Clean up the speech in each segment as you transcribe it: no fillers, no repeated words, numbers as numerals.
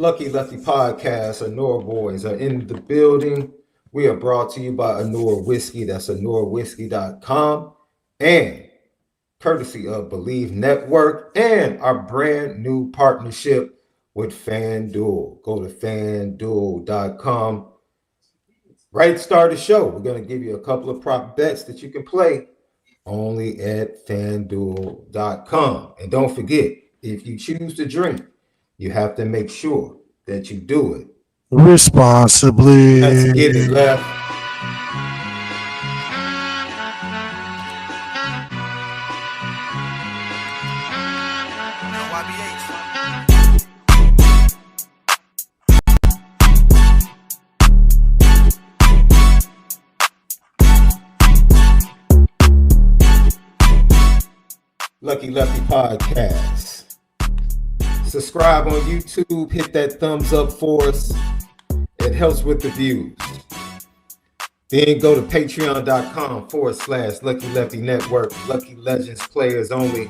Lucky Lefty Podcast, Onora boys are in the building. We are brought to you by Onora Whiskey. That's OnoraWhiskey.com. And courtesy of Bleav Network and our brand new partnership with FanDuel. Go to FanDuel.com. Right at the start of the show, we're going to give you a couple of prop bets that you can play only at FanDuel.com. And don't forget, if you choose to drink, you have to make sure that you do it responsibly. Let's get it, Left. Lucky Lefty Podcast. Subscribe on YouTube. Hit that thumbs up for us. It helps with the views. Then go to patreon.com/Lucky Lefty Network. Lucky Legends players only.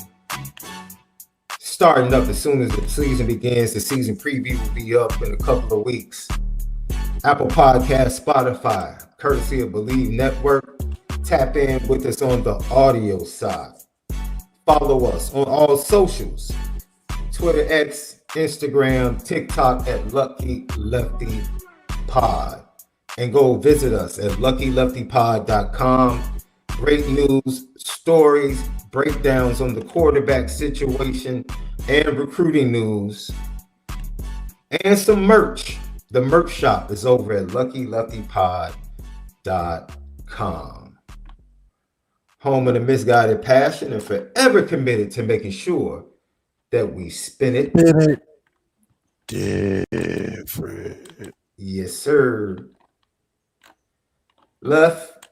Starting up as soon as the season begins. The season preview will be up in a couple of weeks. Apple Podcasts, Spotify, courtesy of Bleav Network. Tap in with us on the audio side. Follow us on all socials. Twitter, X, Instagram, TikTok at Lucky Lefty Pod. And go visit us at LuckyLeftyPod.com. Great news, stories, breakdowns on the quarterback situation, and recruiting news. And some merch. The merch shop is over at LuckyLeftyPod.com. Home of the misguided passion and forever committed to making sure that we spin it different. Yes, sir. Left,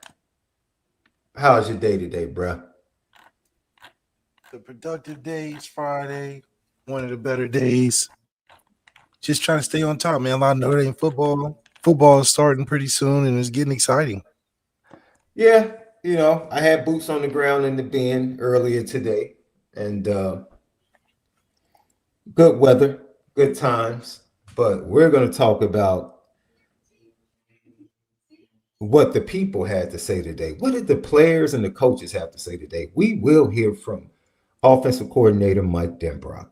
how's your day today, bruh? The productive days, Friday, one of the better days. Just trying to stay on top, man. A lot of Notre Dame football. Football is starting pretty soon, and it's getting exciting. Yeah, you know, I had boots on the ground in the den earlier today, and good weather, good times. But we're going to talk about what the people had to say today. What did the players and the coaches have to say today? We will hear from offensive coordinator Mike DENBROCK.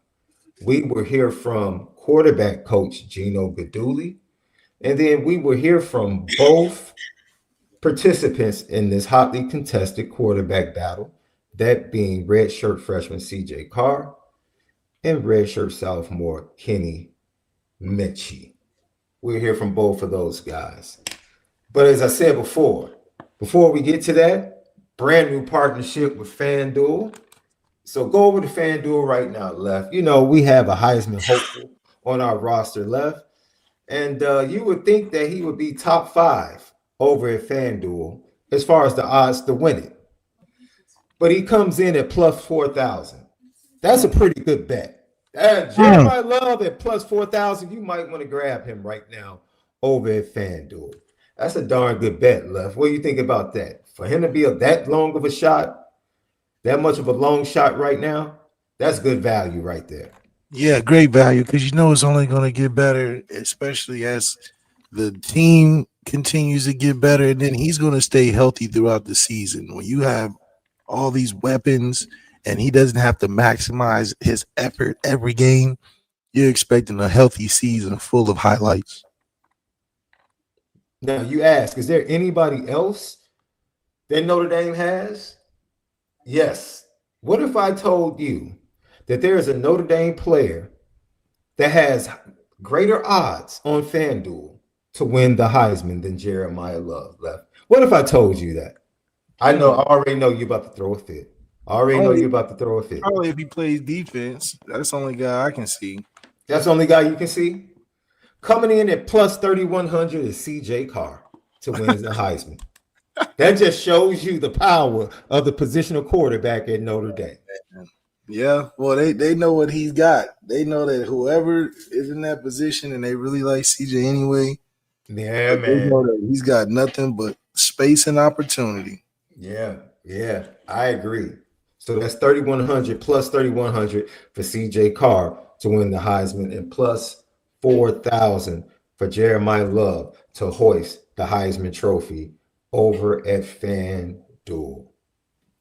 We will hear from quarterback coach Gino GUIDUGLI. And then we will hear from both participants in this hotly contested quarterback battle, that being redshirt freshman CJ Carr and redshirt sophomore Kenny Minchey. We'll hear from both of those guys. But as I said before we get to that, brand new partnership with FanDuel. So go over to FanDuel right now, Left. You know, we have a Heisman hopeful on our roster, Left. And you would think that he would be top 5 over at FanDuel as far as the odds to win it. But he comes in at plus 4,000. That's a pretty good bet. Jeremiah Love at plus 4,000, you might want to grab him right now over at FanDuel. That's a darn good bet, Left. What do you think about that? For him to be that long of a shot, that much of a long shot right now, that's good value right there. Yeah, great value, because you know it's only going to get better, especially as the team continues to get better, and then he's going to stay healthy throughout the season. When you have all these weapons and he doesn't have to maximize his effort every game, you're expecting a healthy season full of highlights. Now, you ask, is there anybody else that Notre Dame has? Yes. What if I told you that there is a Notre Dame player that has greater odds on FanDuel to win the Heisman than Jeremiah Love, Left? What if I told you that? I already know you're about to throw a fit. Probably if he plays defense. That's the only guy I can see. That's the only guy you can see? Coming in at plus 3,100 is CJ Carr to win the Heisman. That just shows you the power of the positional quarterback at Notre Dame. Yeah, well, they know what he's got. They know that whoever is in that position, and they really like CJ anyway. Yeah, man. They know that he's got nothing but space and opportunity. Yeah, I agree. So that's 3,100 plus 3,100 for CJ Carr to win the Heisman, and plus $4,000 for Jeremiah Love to hoist the Heisman Trophy over at FanDuel.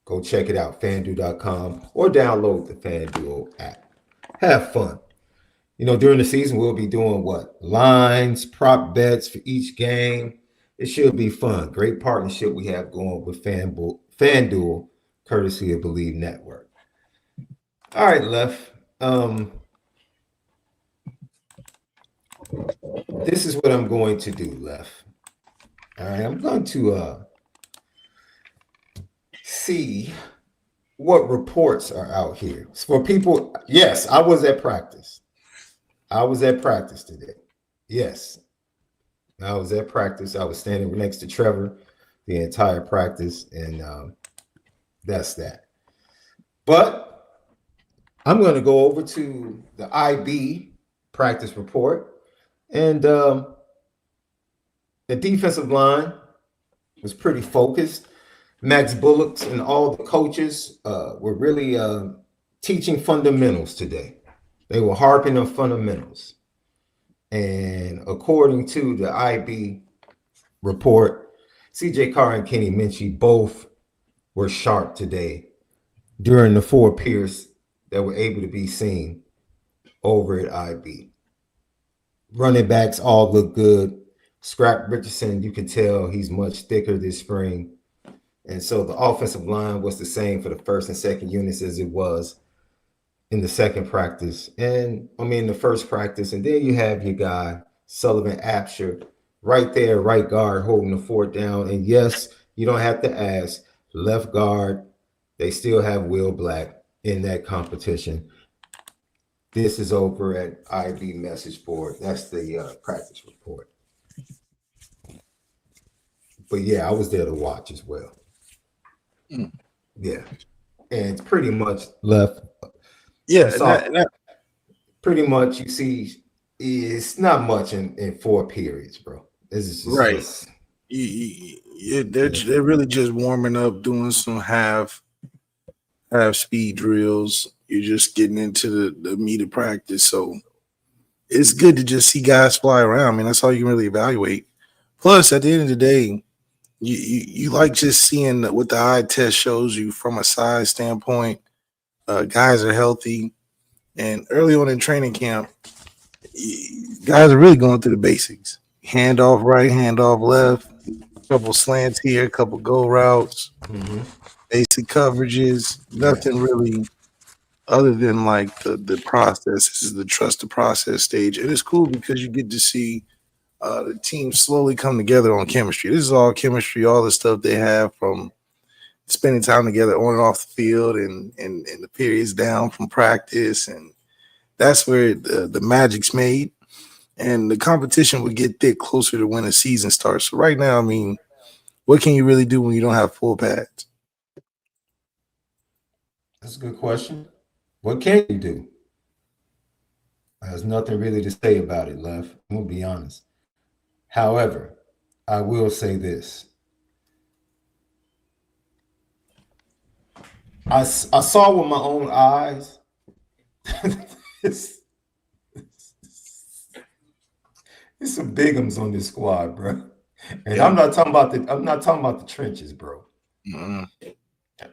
Go check it out, FanDuel.com, or download the FanDuel app. Have fun. During the season, we'll be doing what? Lines, prop bets for each game. It should be fun. Great partnership we have going with FanDuel, courtesy of Bleav Network. All right, Left. This is what I'm going to do, Left. All right, I'm going to see what reports are out here. For people, yes, I was at practice. I was at practice today. Yes, I was at practice. I was standing next to Trevor the entire practice, and that's that. But I'm going to go over to the IB practice report, and the defensive line was pretty focused. Max Bullocks and all the coaches were really teaching fundamentals today. They were harping on fundamentals. And according to the IB report, CJ Carr and Kenny Minchey both were sharp today during the 4 periods that were able to be seen over at IB. Running backs all look good. Scrap Richardson, you can tell he's much thicker this spring. And so the offensive line was the same for the first and second units as it was in the second practice. And the first practice. And then you have your guy, Sullivan Absher, right there, right guard, holding the fort down. And yes, you don't have to ask, left guard, they still have Will Black in that competition. This is over at IB message board. That's the practice report. But yeah, I was there to watch as well. Yeah. And it's pretty much Left. Yeah, pretty much you see it's not much in 4 periods, bro. It's just, right. They're really just warming up, doing some half speed drills. You're just getting into the meat of practice. So it's good to just see guys fly around. That's all you can really evaluate. Plus, at the end of the day, you like just seeing what the eye test shows you from a size standpoint. Guys are healthy, and early on in training camp, guys are really going through the basics. Hand off right, hand off left, a couple slants here, a couple go routes, basic coverages, nothing really other than like the process. This is the trust the process stage. And it's cool because you get to see the team slowly come together on chemistry. This is all chemistry, all the stuff they have from spending time together on and off the field and the periods down from practice. And that's where the magic's made. And the competition would get thick closer to when the season starts. So right now, what can you really do when you don't have full pads? That's a good question. What can you do? There's nothing really to say about it, Left. I'm going to be honest. However, I will say this. I saw with my own eyes. It's some bigums on this squad, bro. And I'm not talking about the trenches, bro.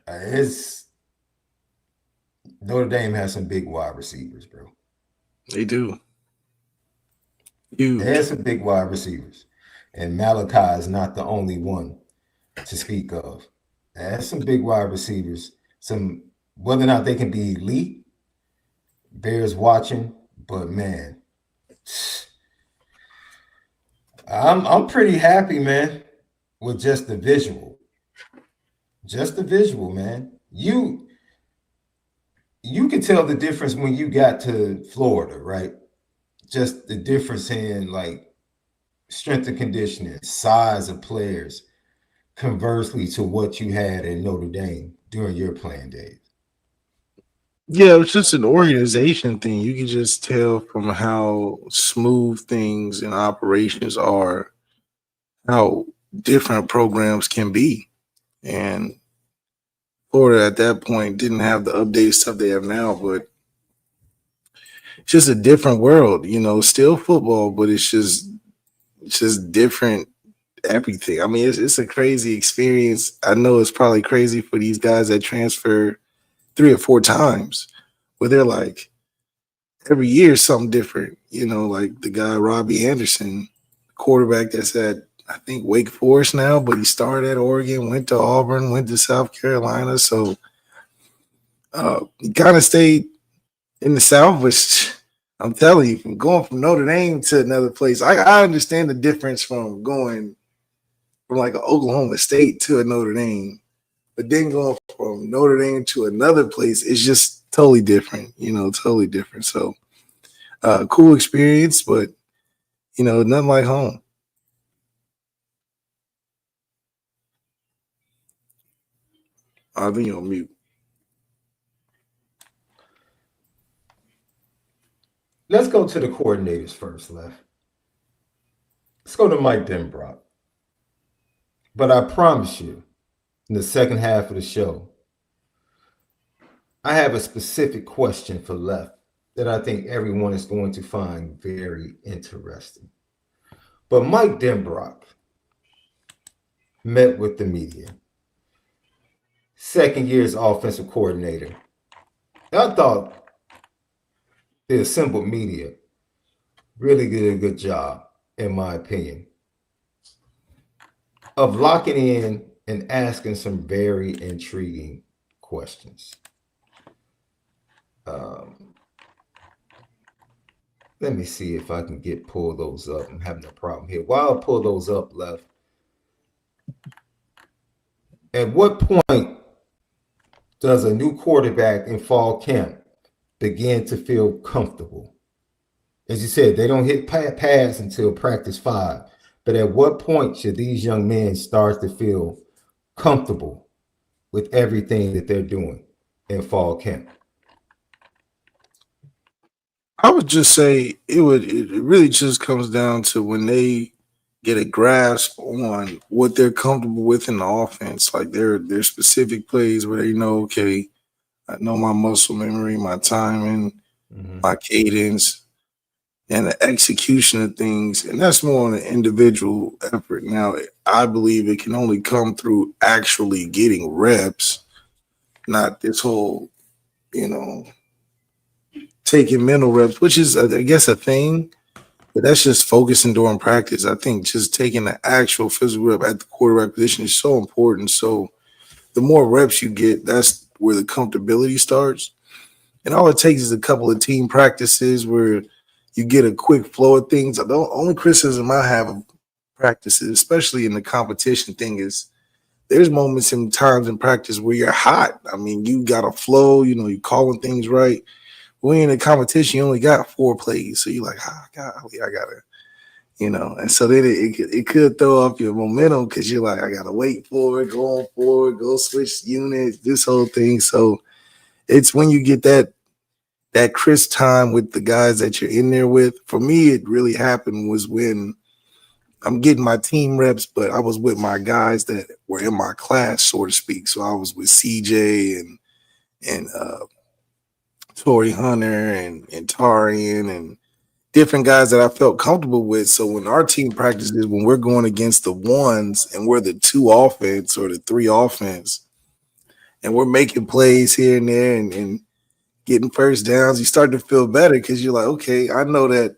It's Notre Dame has some big wide receivers, bro. They do. They have some big wide receivers. And Malik is not the only one to speak of. There's some big wide receivers. Some whether or not they can be elite, bears watching, but man, I'm pretty happy, man, with just the visual. Just the visual, man. You can tell the difference when you got to Florida, right? Just the difference in like strength and conditioning, size of players, conversely to what you had in Notre Dame during your playing days. Yeah, it's just an organization thing. You can just tell from how smooth things and operations are, how different programs can be. And Florida at that point didn't have the updated stuff they have now, but it's just a different world, still football, but it's just different everything. I mean, it's a crazy experience. I know it's probably crazy for these guys that transfer 3 or 4 times, where they're like every year something different. Like the guy Robbie Anderson, quarterback that's at I think Wake Forest now, but he started at Oregon, went to Auburn, went to South Carolina. So he kind of stayed in the South, which I'm telling you, from going from Notre Dame to another place, I understand the difference from going from like an Oklahoma State to a Notre Dame, but then going from Notre Dame to another place is just totally different, totally different. So cool experience, but nothing like home. I think you're on mute. Let's go to the coordinators first, Left. Let's go to Mike DENBROCK. But I promise you, in the second half of the show, I have a specific question for Left that I think everyone is going to find very interesting. But Mike DENBROCK met with the media. Second year as offensive coordinator. I thought the assembled media really did a good job, in my opinion, of locking in and asking some very intriguing questions. Let me see if I can pull those up. I'm having a problem here. While I pull those up, Left, at what point does a new quarterback in fall camp begin to feel comfortable? As you said, they don't hit pads until practice 5. But at what point should these young men start to feel comfortable with everything that they're doing in fall camp? I would just say it really just comes down to when they get a grasp on what they're comfortable with in the offense. Like their specific plays where they know, okay, I know my muscle memory, my timing, my cadence, and the execution of things. And that's more on an individual effort. Now, I Bleav it can only come through actually getting reps, not this whole, taking mental reps, which is, I guess, a thing. But that's just focusing during practice. I think just taking the actual physical rep at the quarterback position is so important. So the more reps you get, that's where the comfortability starts. And all it takes is a couple of team practices where you get a quick flow of things. The only criticism I have of practices, especially in the competition thing, is there's moments and times in practice where you're hot. I mean, you got a flow, you're calling things right. When you're in a competition, you only got 4 plays. So you're like, golly, I got to, and so then it could throw off your momentum because you're like, I got to wait for it, go on forward, go switch units, this whole thing. So it's when you get that crisp time with the guys that you're in there with. For me, it really happened was when I'm getting my team reps, but I was with my guys that were in my class, so to speak. So I was with CJ and Torrey Hunter and Tarian and different guys that I felt comfortable with. So when our team practices, when we're going against the ones and we're the 2 offense or the 3 offense, and we're making plays here and there and getting first downs, you start to feel better because you're like, okay, I know that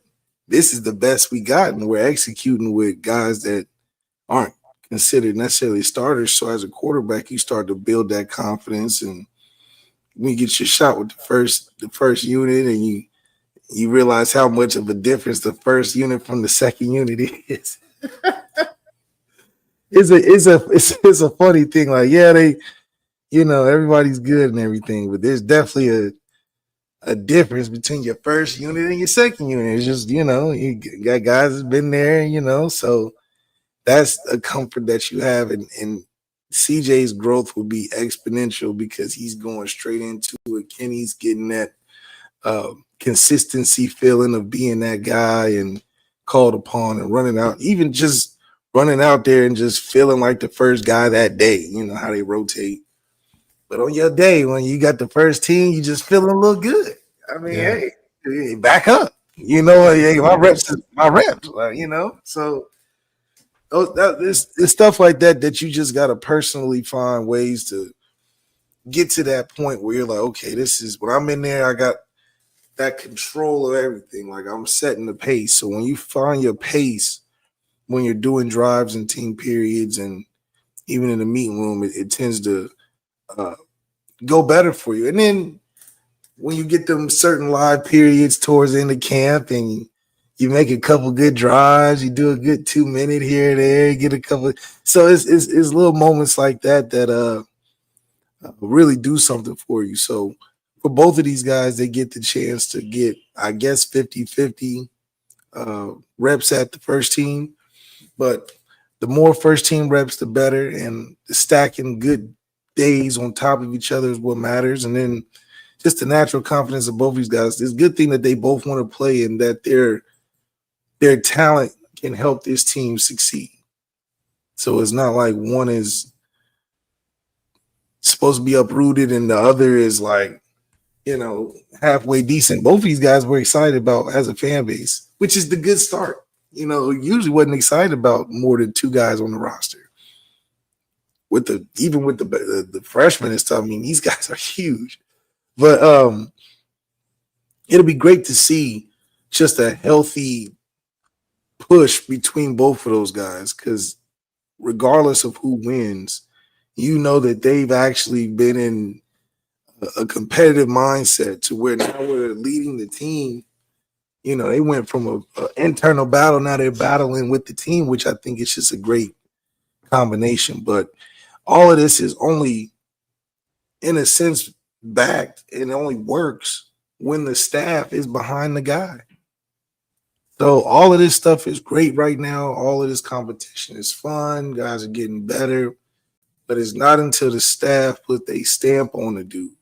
this is the best we got, and we're executing with guys that aren't considered necessarily starters. So as a quarterback, you start to build that confidence, and when you get your shot with the first unit, and you realize how much of a difference the first unit from the second unit is. It's a funny thing. Like, yeah, they, everybody's good and everything, but there's definitely a difference between your first unit and your second unit. It's just, you got guys that's been there, so that's a comfort that you have. And CJ's growth will be exponential because he's going straight into it. Kenny's getting that consistency feeling of being that guy and called upon and running out, even just running out there and just feeling like the first guy that day, how they rotate. But on your day, when you got the first team, you just feeling a little good. I mean, hey, back up. My reps is my reps. So it's stuff like that you just got to personally find ways to get to that point where you're like, okay, this is when I'm in there, I got that control of everything. Like I'm setting the pace. So when you find your pace, when you're doing drives and team periods and even in the meeting room, it tends to go better for you. And then when you get them certain live periods towards the end of camp and you make a couple good drives, you do a good 2-minute here and there, you get a couple. So it's little moments like that really do something for you. So for both of these guys, they get the chance to get, I guess, 50-50 reps at the first team. But the more first team reps, the better. And stacking good days on top of each other is what matters. And then just the natural confidence of both these guys. It's a good thing that they both want to play and that their talent can help this team succeed. So it's not like one is supposed to be uprooted and the other is like, halfway decent. Both of these guys were excited about as a fan base, which is the good start. Usually wasn't excited about more than 2 guys on the roster. Even with the freshmen and stuff, I mean, these guys are huge. But it'll be great to see just a healthy push between both of those guys because regardless of who wins, that they've actually been in a competitive mindset to where now we're leading the team. They went from an internal battle, now they're battling with the team, which I think is just a great combination. But all of this is only, in a sense, backed and only works when the staff is behind the guy. So all of this stuff is great right now. All of this competition is fun. Guys are getting better. But it's not until the staff put their stamp on the dude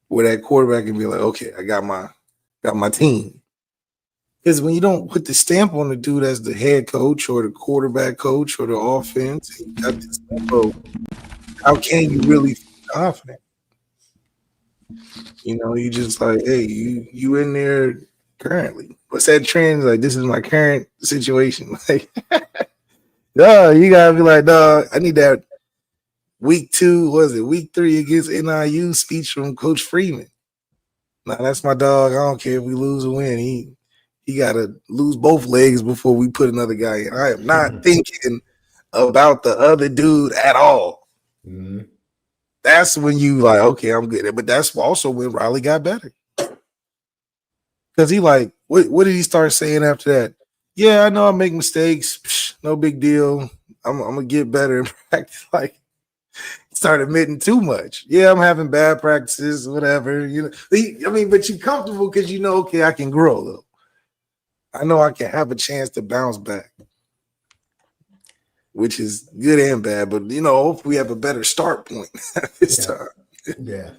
where that quarterback can be like, okay, I got my team. Because when you don't put the stamp on the dude as the head coach or the quarterback coach or the offense, and you got this tempo, how can you really feel confident? You just like, hey, you in there currently. What's that trend? Like, this is my current situation. Like, no, you gotta be like, no, I need that week 3 against NIU speech from Coach Freeman. Now that's my dog. I don't care if we lose or win. He gotta lose both legs before we put another guy in. I am not thinking about the other dude at all. Mm-hmm. That's when you like, okay, I'm good. But that's also when Riley got better. Because he like, what did he start saying after that? Yeah, I know I make mistakes. Psh, no big deal. I'm gonna get better in practice. Like, start admitting too much. Yeah, I'm having bad practices, whatever. But you're comfortable because okay, I can grow though. I know I can have a chance to bounce back, which is good and bad. But hopefully we have a better start point this time. Yeah.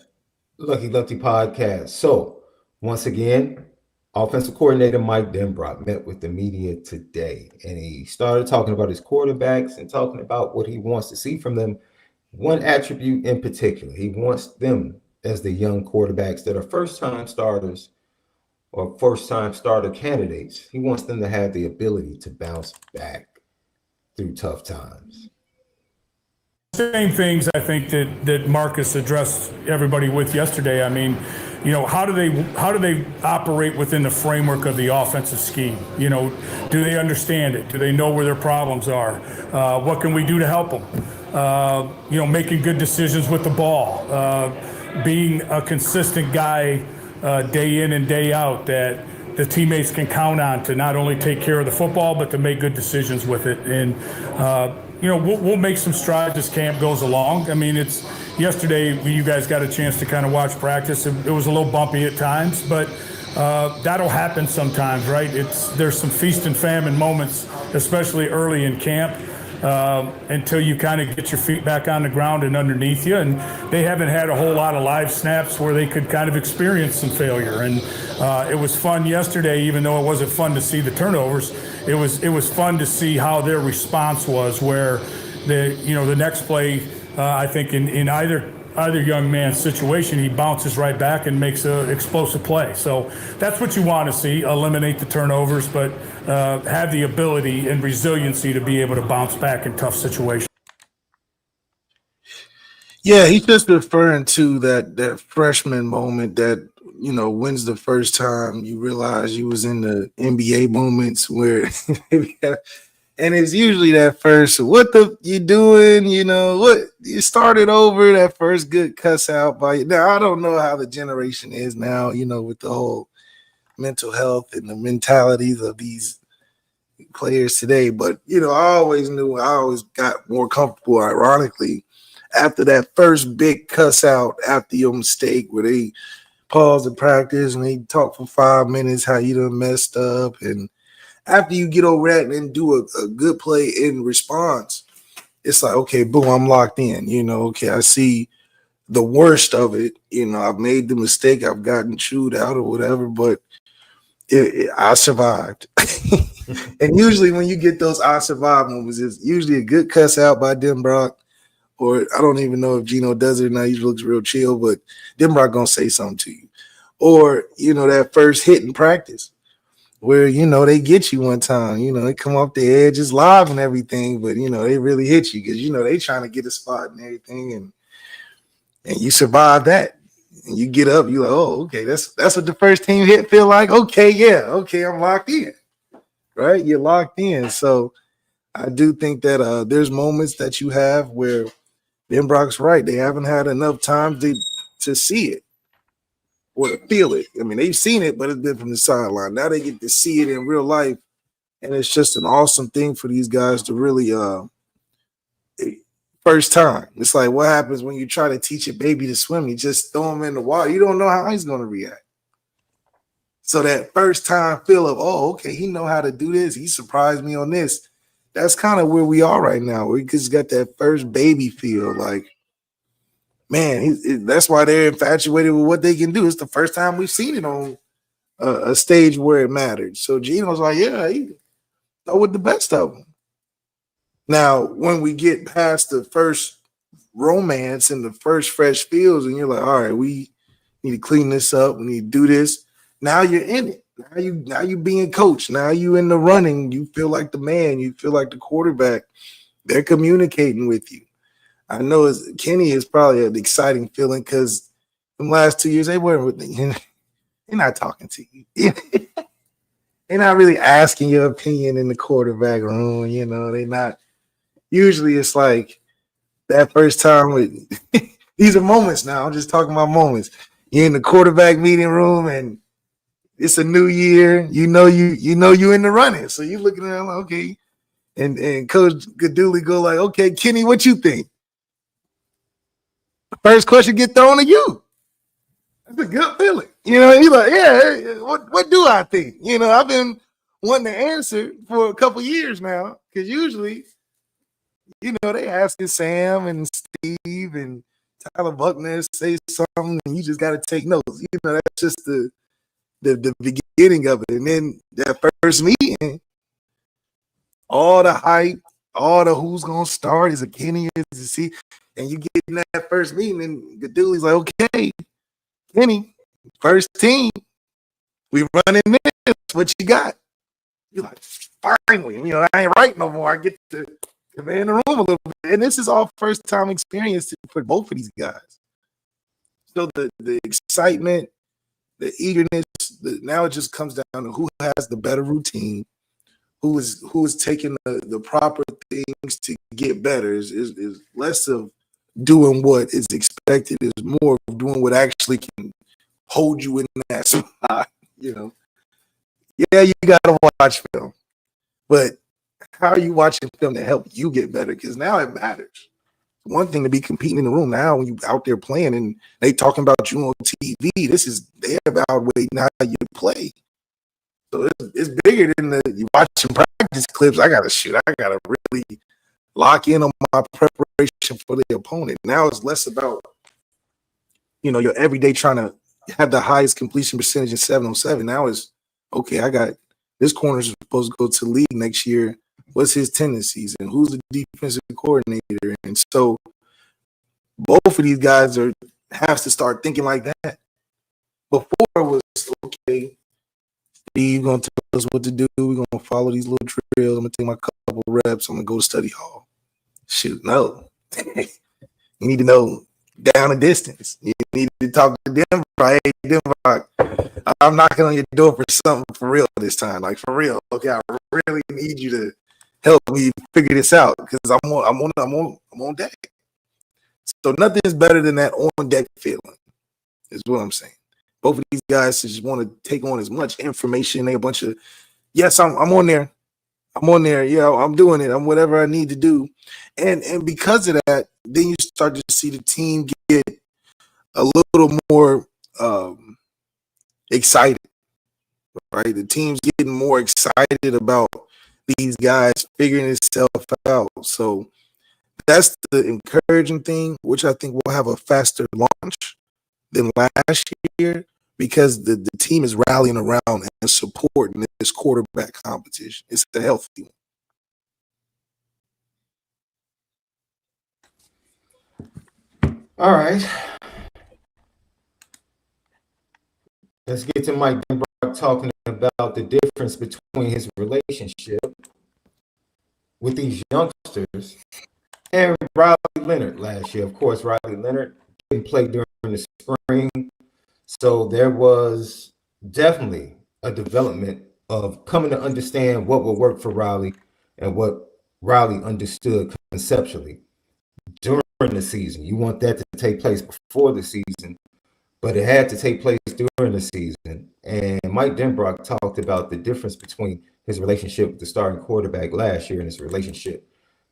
Lucky Lefty podcast. So once again, offensive coordinator Mike DENBROCK met with the media today, and he started talking about his quarterbacks and talking about what he wants to see from them. One attribute in particular, he wants them as the young quarterbacks that are first-time starters or first-time starter candidates. He wants them to have the ability to bounce back through tough times. Same things I think that Marcus addressed everybody with yesterday. I mean, how do they operate within the framework of the offensive scheme? Do they understand it? Do they know where their problems are? What can we do to help them? Making good decisions with the ball, being a consistent guy day in and day out that the teammates can count on to not only take care of the football but to make good decisions with it. And we'll make some strides as camp goes along. I mean, it's yesterday you guys got a chance to kind of watch practice. It was a little bumpy at times, but that'll happen sometimes, right? There's some feast and famine moments, especially early in camp, until you kind of get your feet back on the ground and underneath you. And they haven't had a whole lot of live snaps where they could kind of experience some failure. And it was fun yesterday, even though it wasn't fun to see the turnovers. It was fun to see how their response was, where the next play, I think in either either young man's situation, he bounces right back and makes an explosive play. So that's what you want to see, eliminate the turnovers, but have the ability and resiliency to be able to bounce back in tough situations. Yeah, he's just referring to that freshman moment that, you know, when's the first time you realize you was in the NBA moments where and it's usually that first, what the you doing? You know, what you started over that first good cuss out by you. Now, I don't know how the generation is now, you know, with the whole mental health and the mentalities of these players today. But, you know, I always got more comfortable, ironically, after that first big cuss out after your mistake where they pause the practice and they talk for 5 minutes how you done messed up. And after you get over that and then do a good play in response, it's like, okay, boom, I'm locked in. You know, okay, I see the worst of it. You know, I've made the mistake. I've gotten chewed out or whatever, but I survived. And usually when you get those I survived moments, it's usually a good cuss out by DENBROCK. Or I don't even know if Gino does it or not. He looks real chill, but DENBROCK gonna say something to you. Or, you know, that first hit in practice where, you know, they get you one time. You know, they come off the edge, it's live and everything, but, you know, they really hit you because, you know, they trying to get a spot and everything. And you survive that. And you get up, you're like, oh, okay, that's what the first team hit feel like. Okay, yeah, okay, I'm locked in. Right? You're locked in. So I do think that there's moments that you have where DENBROCK's right. They haven't had enough time to see it or to feel it. I mean, they've seen it, but it's been from the sideline. Now they get to see it in real life, and it's just an awesome thing for these guys to really first time. It's like what happens when you try to teach a baby to swim. You just throw him in the water. You don't know how he's going to react. So that first time feel of, oh, okay, he know how to do this. He surprised me on this. That's kind of where we are right now. We just got that first baby feel. Like, man, that's why they're infatuated with what they can do. It's the first time we've seen it on a stage where it mattered. So Gino's like, yeah, he know with the best of them. Now, when we get past the first romance and the first fresh feels, and you're like, all right, we need to clean this up. We need to do this. Now you're in it. Now you being coached. Now you in the running. You feel like the man. You feel like the quarterback. They're communicating with you. I know Kenny is probably an exciting feeling because in the last 2 years they weren't with me. They're not talking to you. They're not really asking your opinion in the quarterback room. You know, they're not. Usually it's like that first time with these are moments now. I'm just talking about moments. You're in the quarterback meeting room and it's a new year. You know you in the running. So you looking at it like, okay. And Coach GUIDUGLI go like, okay, Kenny, what you think? First question get thrown to you. That's a good feeling. You know, he's like, yeah, what do I think? You know, I've been wanting to answer for a couple years now. Because usually, you know, they asking Sam and Steve and Tyler Buckner say something and you just got to take notes. You know, that's just the beginning of it. And then that first meeting, all the hype, all the who's going to start, is a Kenny, is a C. And you get in that first meeting and GUIDUGLI's like, okay, Kenny, first team, we running this. What you got? You're like, finally, you know, I ain't right no more. I get to command the room a little bit. And this is all first time experience for both of these guys. So the excitement, the eagerness, now it just comes down to who has the better routine, who is taking the proper things to get better. Is less of doing what is expected, is more of doing what actually can hold you in that spot. You know, yeah, you gotta watch film, but how are you watching film to help you get better? Because now it matters. One thing to be competing in the room now when you out there playing and they talking about you on TV. This is they're evaluating how you play. So it's bigger than you watching practice clips. I gotta really lock in on my preparation for the opponent. Now it's less about, you know, your everyday trying to have the highest completion percentage in 7-on-7. Now it's okay, I got this corner is supposed to go to the league next year. What's his tendencies and who's the defensive coordinator? And so both of these guys have to start thinking like that. Before it was okay, Steve gonna tell us what to do. We're gonna follow these little drills. I'm gonna take my couple reps. I'm gonna go to study hall. Shoot, no. You need to know down a distance. You need to talk to Denver. Hey, Denver, I'm knocking on your door for something for real this time. Like for real. Okay, I really need you to help me figure this out because I'm on deck. So nothing's better than that on deck feeling, is what I'm saying. Both of these guys just want to take on as much information. They a bunch of, yes, I'm on there. I'm on there. Yeah, I'm doing it. I'm whatever I need to do. And because of that, then you start to see the team get a little more excited, right? The team's getting more excited about these guys figuring itself out. So that's the encouraging thing, which I think will have a faster launch than last year because the team is rallying around and supporting this quarterback competition. It's a healthy one. All right. Let's get to Mike DENBROCK talking about the difference between his relationship with these youngsters and Riley Leonard last year. Of course, Riley Leonard didn't play during the spring, so there was definitely a development of coming to understand what would work for Riley and what Riley understood conceptually during the season. You want that to take place before the season, but it had to take place during the season. And Mike DENBROCK talked about the difference between his relationship with the starting quarterback last year and his relationship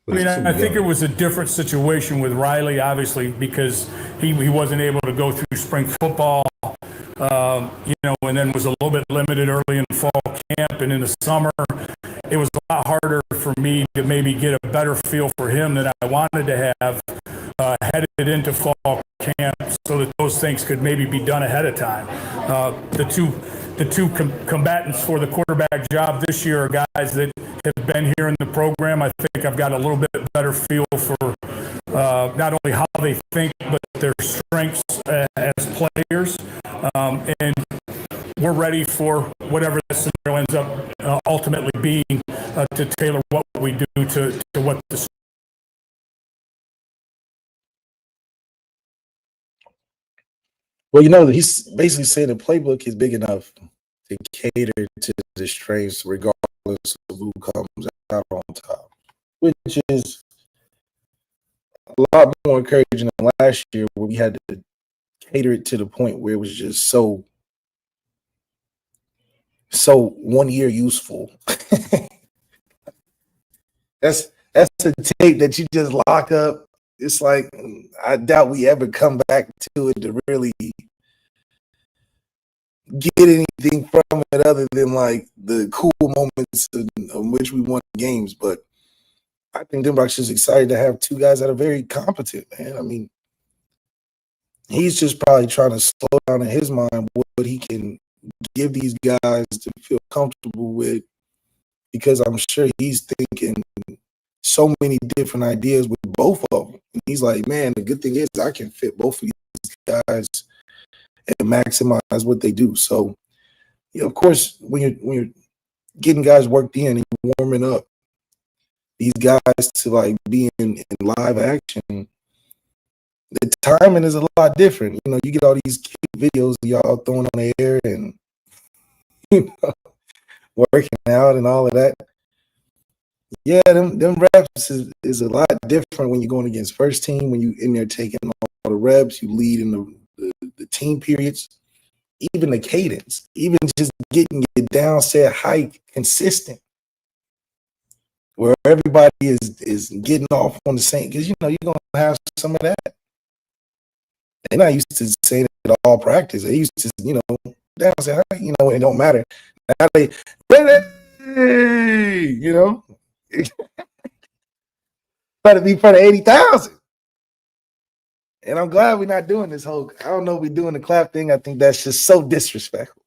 with I think it was a different situation with Riley, obviously, because he wasn't able to go through spring football, and then was a little bit limited early in fall camp and in the summer. It was a lot harder for me to maybe get a better feel for him than I wanted to have headed into fall camp so that those things could maybe be done ahead of time. The two combatants for the quarterback job this year are guys that have been here in the program. I think I've got a little bit better feel for not only how they think, but their strengths as players. And we're ready for whatever the scenario ends up ultimately being to tailor what we do to what the. Well, he's basically saying the playbook is big enough to cater to the strengths regardless of who comes out on top, which is a lot more encouraging than last year where we had to cater it to the point where it was just so 1 year useful. That's a tape that you just lock up. It's like I doubt we ever come back to it to really get anything from it other than like the cool moments in which we won games. But I think DENBROCK's just excited to have two guys that are very competent, man. I mean, he's just probably trying to slow down in his mind what he can give these guys to feel comfortable with, because I'm sure he's thinking so many different ideas with both of them. And he's like, man, the good thing is I can fit both of these guys and maximize what they do. So, of course, when you're getting guys worked in and warming up these guys to like be in live action, the timing is a lot different. You get all these cute videos of y'all throwing on the air and working out and all of that. Yeah, them reps is a lot different when you're going against first team, when you in there taking all the reps, you lead in the team periods, even the cadence, even just getting your down set hike consistent, where everybody is getting off on the same, because you're gonna have some of that. They're not used to saying it all practice. They used to, down set hike, it don't matter. Now they Better be for the 80,000. And I'm glad we're not doing this whole, I don't know if we're doing the clap thing. I think that's just so disrespectful.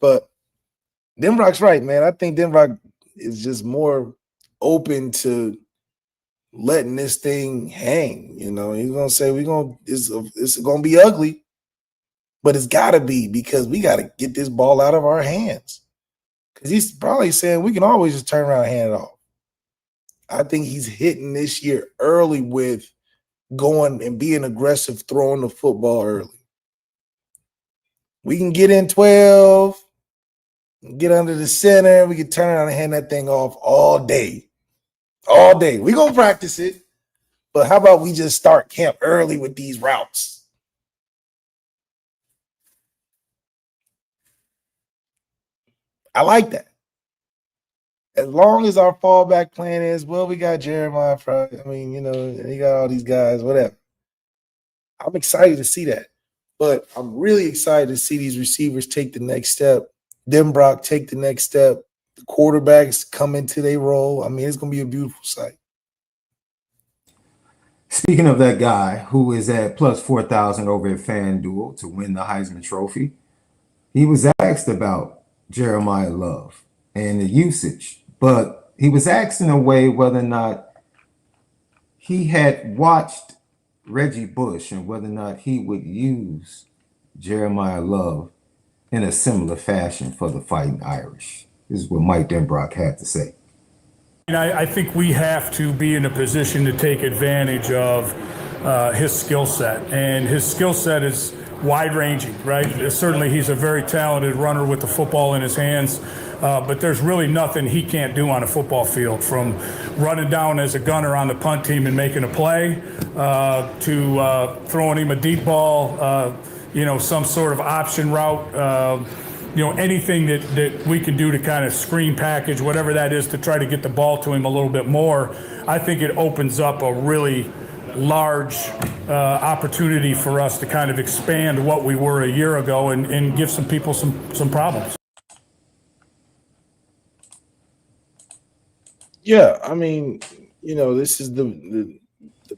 But DENBROCK's right, man. I think DENBROCK is just more open to letting this thing hang. You know, he's gonna say it's gonna be ugly, but it's gotta be because we gotta get this ball out of our hands. Because he's probably saying we can always just turn around and hand it off. I think he's hitting this year early with going and being aggressive, throwing the football early. We can get in 12, get under the center, we can turn around and hand that thing off all day. All day. We're going to practice it, but how about we just start camp early with these routes? I like that. As long as our fallback plan is, well, we got Jeremiah Fry. I mean, you know, he got all these guys, whatever. I'm excited to see that. But I'm really excited to see these receivers take the next step. DENBROCK take the next step. The quarterbacks come into their role. I mean, it's going to be a beautiful sight. Speaking of that guy who is at plus 4,000 over at FanDuel to win the Heisman Trophy, he was asked about Jeremiah Love and the usage, but he was asked in a way whether or not he had watched Reggie Bush and whether or not he would use Jeremiah Love in a similar fashion for the Fighting Irish. This is what Mike DENBROCK had to say. I think we have to be in a position to take advantage of his skill set. And his skill set is wide-ranging, right? Certainly he's a very talented runner with the football in his hands, but there's really nothing he can't do on a football field, from running down as a gunner on the punt team and making a play to throwing him a deep ball, you know, some sort of option route, you know, anything that we can do to kind of screen package, whatever that is, to try to get the ball to him a little bit more. I think it opens up a really large opportunity for us to kind of expand what we were a year ago and give some people some problems. Yeah, I mean, you know, this is the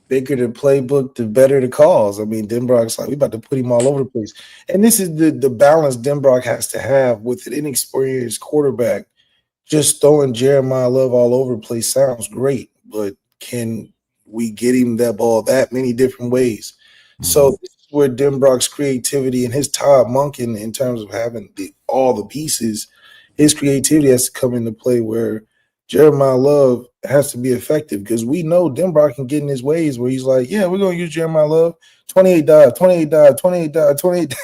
bigger the playbook, the better the calls. I mean, DENBROCK's like, we about to put him all over the place. And this is the balance DENBROCK has to have with an inexperienced quarterback. Just throwing Jeremiah Love all over the place sounds great, but can we get him that ball that many different ways? So this is where DENBROCK's creativity and his Todd Monken, in terms of having all the pieces, his creativity has to come into play, where Jeremiah Love has to be effective, because we know DENBROCK can get in his ways where he's like, yeah, we're going to use Jeremiah Love, 28 dive, 28 dive, 28 dive, 28 dive.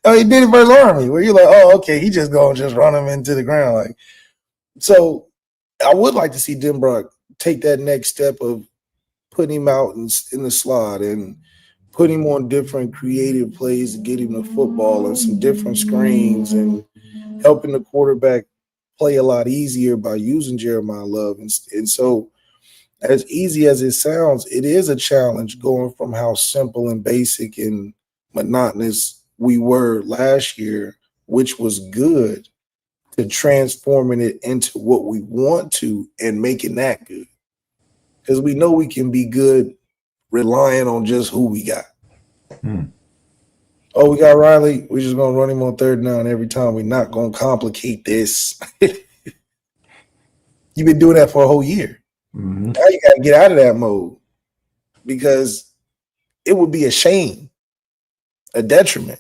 Oh, he did it versus Army, where you're like, oh, okay, he just going to just run him into the ground. Like, so I would like to see DENBROCK take that next step of putting him out in the slot and put him on different creative plays to get him the football and some different screens, and helping the quarterback play a lot easier by using Jeremiah Love. And so, as easy as it sounds, it is a challenge going from how simple and basic and monotonous we were last year, which was good, to transforming it into what we want to and making that good. Because we know we can be good relying on just who we got. Oh, we got Riley. We're just going to run him on third down every time. We're not going to complicate this. You've been doing that for a whole year. Now you got to get out of that mode, because it would be a shame, a detriment,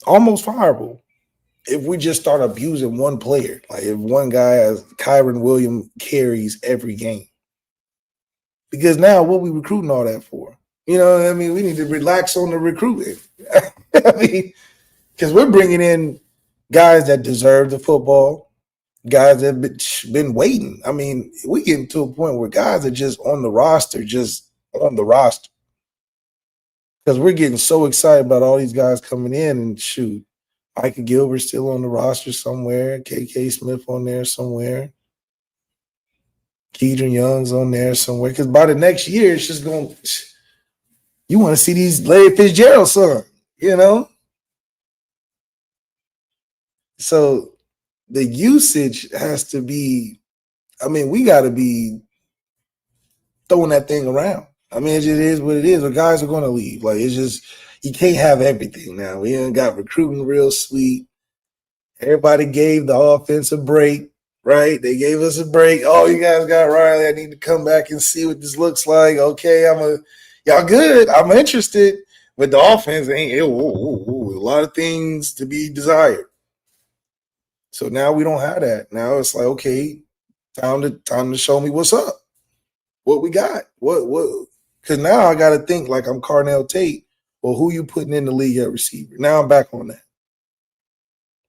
almost fireable, if we just start abusing one player. Like if one guy, has Kyron Williams, carries every game. Because now what we recruiting all that for? You know what I mean? We need to relax on the recruiting. I mean, because we're bringing in guys that deserve the football, guys that have been waiting. I mean, we getting to a point where guys are just on the roster, because we're getting so excited about all these guys coming in. And shoot, Micah Gilbert's still on the roster somewhere, KK Smith on there somewhere, Keedron Young's on there somewhere. Because by the next year, it's just going – you want to see these Larry Fitzgerald son, you know? So the usage has to be – I mean, we got to be throwing that thing around. I mean, it just is what it is. The guys are going to leave. Like, it's just – you can't have everything now. We ain't got recruiting real sweet. Everybody gave the offense a break. right? They gave us a break. Oh, you guys got Riley. I need to come back and see what this looks like. Okay, y'all good. I'm interested. But the offense ain't a lot of things to be desired. So now we don't have that. Now it's like, okay, time to show me what's up. What we got. What because now I gotta think like I'm Carnell Tate. Well, who you putting in the league at receiver? Now I'm back on that.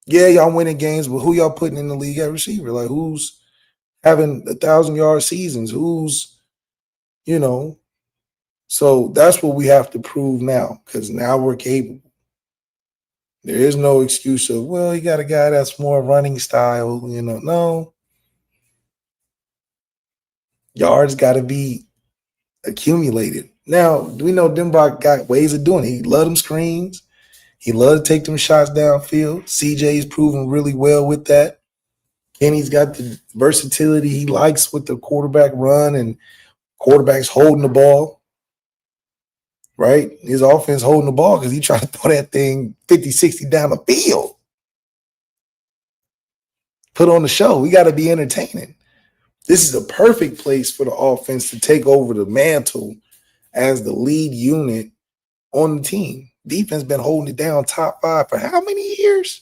Yeah, y'all winning games, but who y'all putting in the league at receiver? Like who's having 1,000-yard seasons? Who's, so that's what we have to prove now, because now we're capable. There is no excuse of, well, you got a guy that's more running style, no. Yards got to be accumulated. Now, we know DENBROCK got ways of doing it. He loved them screens. He loved to take them shots downfield. CJ's proven really well with that. Kenny's got the versatility he likes with the quarterback run and quarterbacks holding the ball, right? His offense holding the ball because he trying to throw that thing 50, 60 down the field. Put on the show. We got to be entertaining. This is a perfect place for the offense to take over the mantle as the lead unit on the team. Defense been holding it down top 5 for how many years?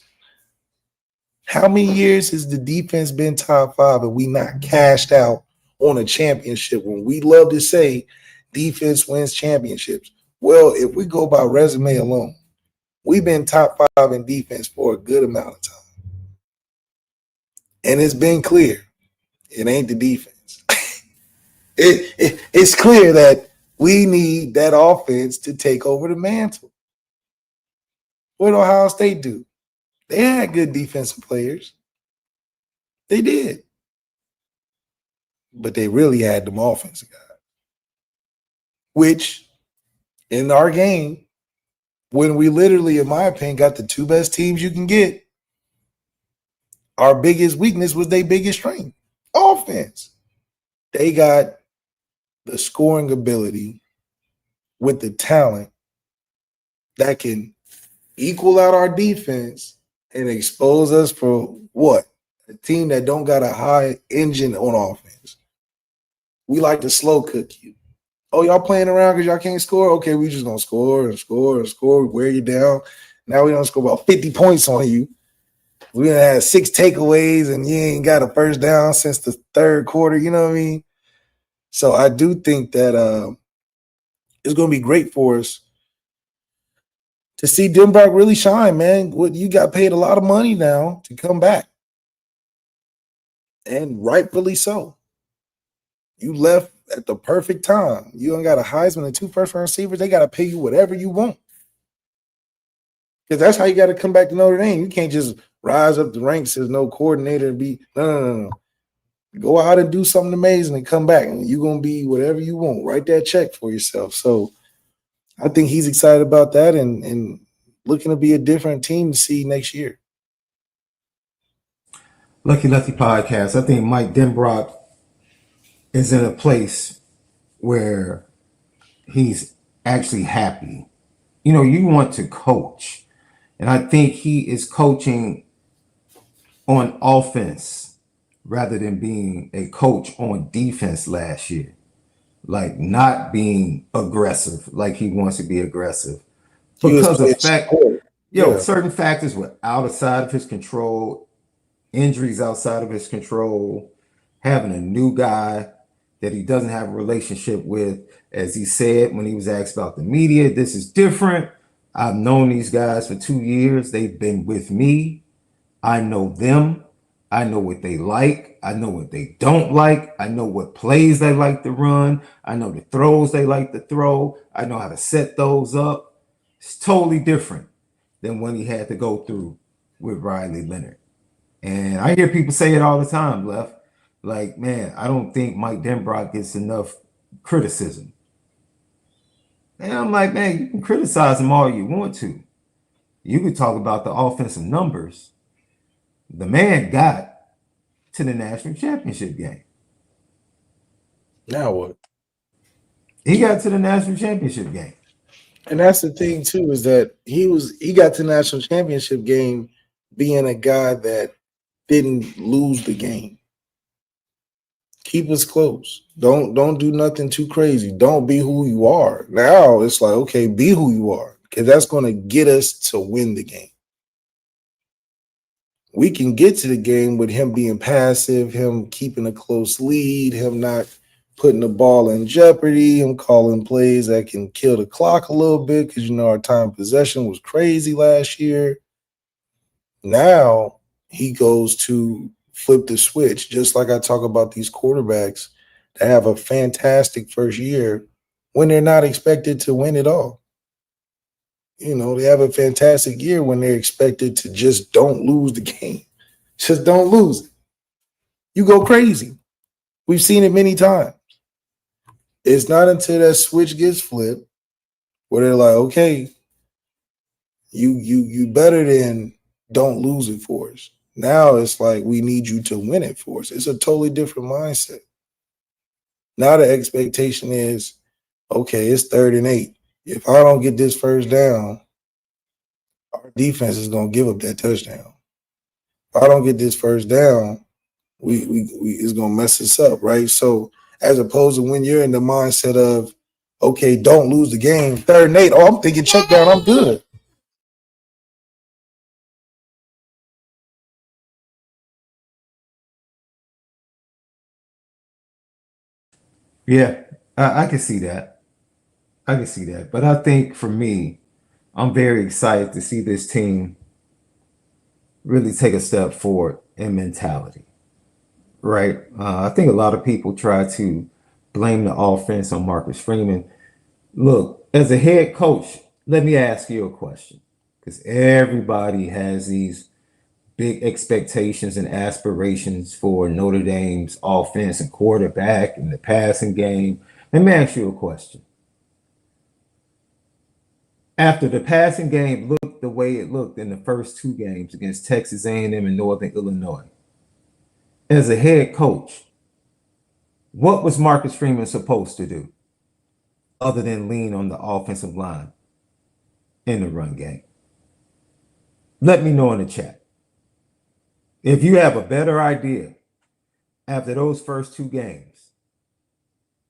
How many years has the defense been top 5 and we not cashed out on a championship when we love to say defense wins championships? Well, if we go by resume alone, we've been top 5 in defense for a good amount of time. And it's been clear. It ain't the defense. It's clear that we need that offense to take over the mantle. What did Ohio State do? They had good defensive players. They did. But they really had them offensive guys. Which, in our game, when we literally, in my opinion, got the 2 best teams you can get, our biggest weakness was their biggest strength. Offense. They got the scoring ability with the talent that can equal out our defense and expose us for what? A team that don't got a high engine on offense. We like to slow cook you. Oh, y'all playing around because y'all can't score? Okay, we just gonna score and score and score, wear you down. Now we don't score about 50 points on you. We done had 6 takeaways and you ain't got a first down since the 3rd quarter. You know what I mean? So I do think that it's going to be great for us to see DENBROCK really shine, man. You got paid a lot of money now to come back. And rightfully so. You left at the perfect time. You don't got a Heisman and 2 first-round receivers. They got to pay you whatever you want. Because that's how you got to come back to Notre Dame. You can't just rise up the ranks as no coordinator and be no. Go out and do something amazing and come back, and you're gonna be whatever you want. Write that check for yourself. So I think he's excited about that and looking to be a different team to see next year. Lucky Lefty Podcast. I think Mike DENBROCK is in a place where he's actually happy. You want to coach. And I think he is coaching on offense rather than being a coach on defense last year. Like not being aggressive like he wants to be aggressive. Because of certain factors were outside of his control, injuries outside of his control, having a new guy that he doesn't have a relationship with. As he said when he was asked about the media, this is different. I've known these guys for 2 years. They've been with me. I know them. I know what they like. I know what they don't like. I know what plays they like to run. I know the throws they like to throw. I know how to set those up. It's totally different than when he had to go through with Riley Leonard. And I hear people say it all the time, Left. Like, man, I don't think Mike DENBROCK gets enough criticism. And I'm like, man, you can criticize him all you want to. You could talk about the offensive numbers. The man got to the national championship game. Now what? He got to the national championship game. And that's the thing, too, is that he got to the national championship game being a guy that didn't lose the game. Keep us close. Don't do nothing too crazy. Don't be who you are. Now it's like, okay, be who you are, because that's going to get us to win the game. We can get to the game with him being passive, him keeping a close lead, him not putting the ball in jeopardy, him calling plays that can kill the clock a little bit, because our time possession was crazy last year. Now he goes to flip the switch, just like I talk about these quarterbacks that have a fantastic first year when they're not expected to win it all. They have a fantastic year when they're expected to just don't lose the game. Just don't lose it. You go crazy. We've seen it many times. It's not until that switch gets flipped where they're like, okay, you better than don't lose it for us. Now it's like, we need you to win it for us. It's a totally different mindset. Now the expectation is, okay, it's 3rd and 8. If I don't get this first down, our defense is going to give up that touchdown. If I don't get this first down, we it's going to mess us up, right? So as opposed to when you're in the mindset of, okay, don't lose the game, 3rd and 8, I'm thinking check down, I'm good. Yeah, I can see that. I can see that. But I think for me, I'm very excited to see this team really take a step forward in mentality, right? I think a lot of people try to blame the offense on Marcus Freeman. Look, as a head coach, let me ask you a question, because everybody has these big expectations and aspirations for Notre Dame's offense and quarterback and the passing game. Let me ask you a question. After the passing game looked the way it looked in the first 2 games against Texas A&M and Northern Illinois, as a head coach, what was Marcus Freeman supposed to do other than lean on the offensive line in the run game? Let me know in the chat. If you have a better idea after those first 2 games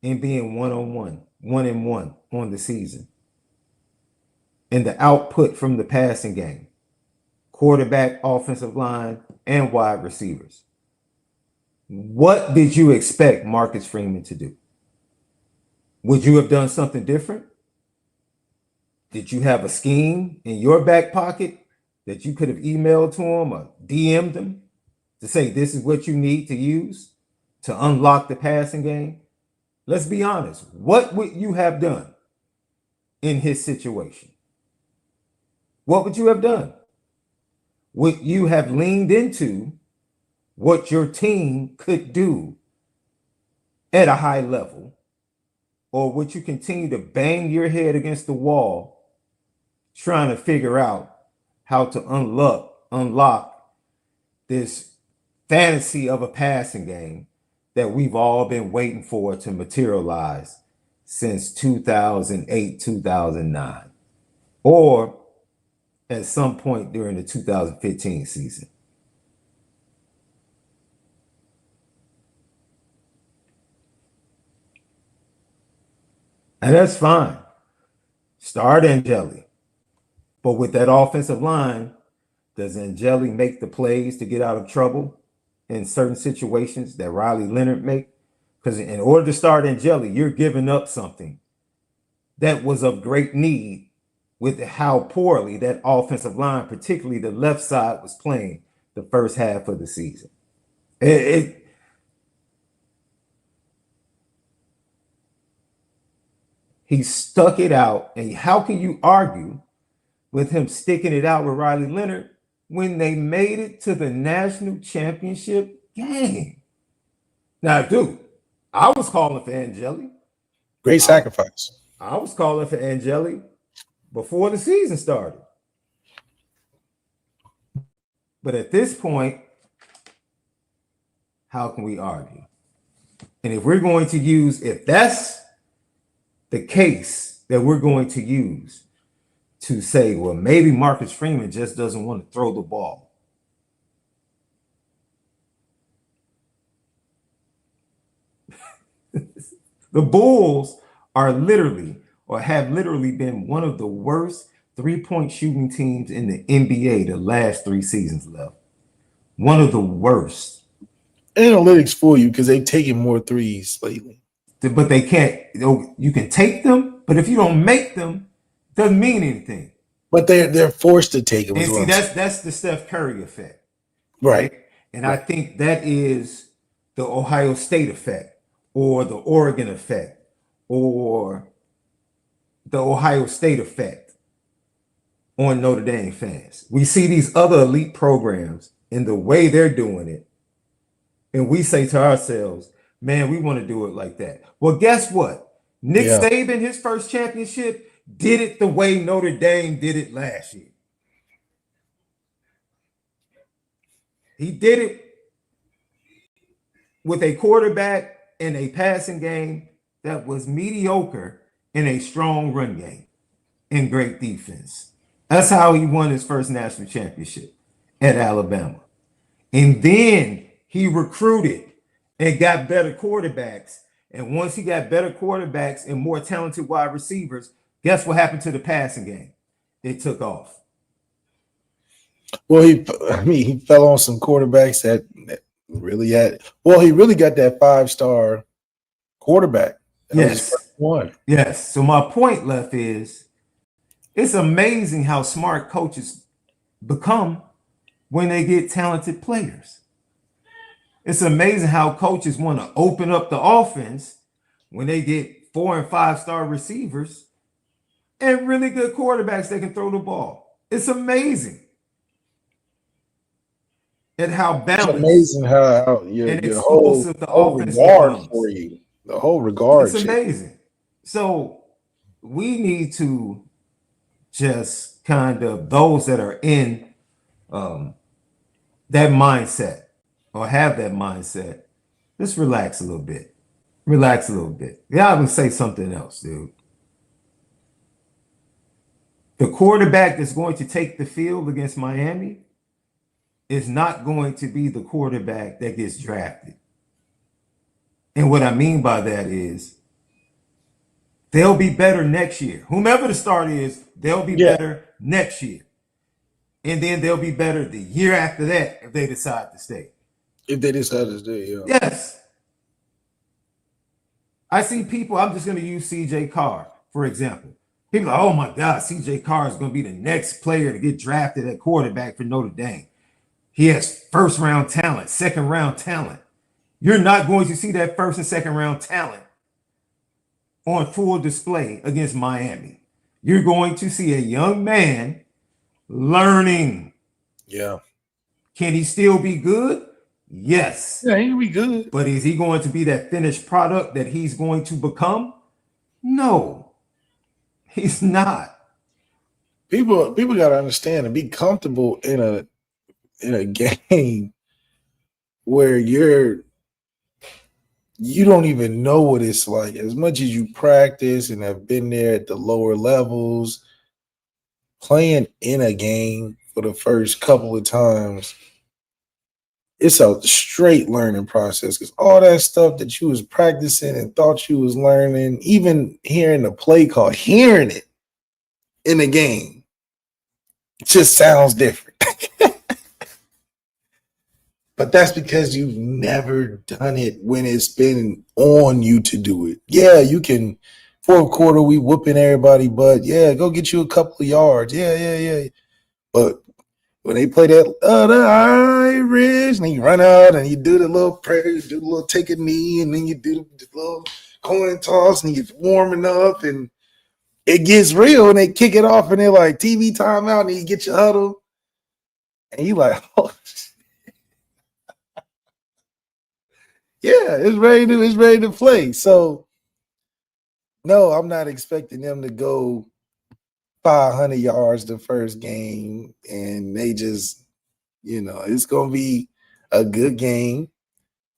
and being 1-on-1, 1-1 on the season, and the output from the passing game, quarterback, offensive line, and wide receivers, what did you expect Marcus Freeman to do? Would you have done something different? Did you have a scheme in your back pocket that you could have emailed to him or DM'd him to say this is what you need to use to unlock the passing game? Let's be honest. What would you have done in his situation? What would you have done? Would you have leaned into what your team could do at a high level? Or would you continue to bang your head against the wall trying to figure out how to unlock this fantasy of a passing game that we've all been waiting for to materialize since 2008, 2009, or at some point during the 2015 season? And that's fine. Start Angeli. But with that offensive line, does Angeli make the plays to get out of trouble in certain situations that Riley Leonard make? Because in order to start Angeli, you're giving up something that was of great need with how poorly that offensive line, particularly the left side, was playing the first half of the season. He stuck it out. And how can you argue with him sticking it out with Riley Leonard when they made it to the national championship game? Now, dude, I was calling for Angeli. Great sacrifice. I was calling for Angeli before the season started. But at this point, how can we argue? And if we're going to use, if that's the case that we're going to use to say, well, maybe Marcus Freeman just doesn't want to throw the ball, The Bulls are literally or have literally been one of the worst three-point shooting teams in the NBA the last 3 seasons, left. One of the worst. Analytics for you because they've taken more threes lately. But they can't, you can take them, but if you don't make them, it doesn't mean anything. But they're forced to take them. And see, that's the Steph Curry effect. Right. And I think that is the Ohio State effect or the Oregon effect or the Ohio State effect on Notre Dame fans. We see these other elite programs and the way they're doing it. And we say to ourselves, man, we want to do it like that. Well, guess what? Nick Saban, his first championship, did it the way Notre Dame did it last year. He did it with a quarterback and a passing game that was mediocre and a strong run game and great defense. That's how he won his first national championship at Alabama. And then he recruited and got better quarterbacks. And once he got better quarterbacks and more talented wide receivers, guess what happened to the passing game? It took off. Well, he fell on some quarterbacks that really had. Well, he really got that 5-star quarterback. Yes. Yes. So my point, Left, is it's amazing how smart coaches become when they get talented players. It's amazing how coaches want to open up the offense when they get 4- and 5-star receivers and really good quarterbacks that can throw the ball. It's amazing. And how balanced. It's amazing how your whole regard for you, the whole regard. It's amazing. So we need to just kind of, those that are in that mindset or have that mindset, just relax a little bit. Relax a little bit. Yeah, I would say something else, dude. The quarterback that's going to take the field against Miami is not going to be the quarterback that gets drafted. And what I mean by that is they'll be better next year. Whomever the start is, they'll be better next year. And then they'll be better the year after that if they decide to stay. If they decide to stay, yeah. Yes. I see people, I'm just going to use CJ Carr, for example. People are like, oh my God, CJ Carr is going to be the next player to get drafted at quarterback for Notre Dame. He has first-round talent, second-round talent. You're not going to see that first and second-round talent on full display against Miami. You're going to see a young man learning. Yeah. Can he still be good? Yes. Yeah, he'll be good. But is he going to be that finished product that he's going to become? No, he's not. People got to understand and be comfortable in a game where you don't even know what it's like. As much as you practice and have been there at the lower levels, playing in a game for the first couple of times, it's a straight learning process because all that stuff that you was practicing and thought you was learning, even hearing the play call, hearing it in the game, it just sounds different. But that's because you've never done it when it's been on you to do it. Yeah, you can. Fourth quarter, we whooping everybody, but yeah, go get you a couple of yards. Yeah. But when they play that Irish, and you run out and you do the little prayer, you do the little take a knee, and then you do the little coin toss, and you're warming up, and it gets real, and they kick it off, and they're like TV timeout, and you get your huddle, and you like, oh. Yeah, it's ready to play. So, no, I'm not expecting them to go 500 yards the first game, and they just, it's going to be a good game.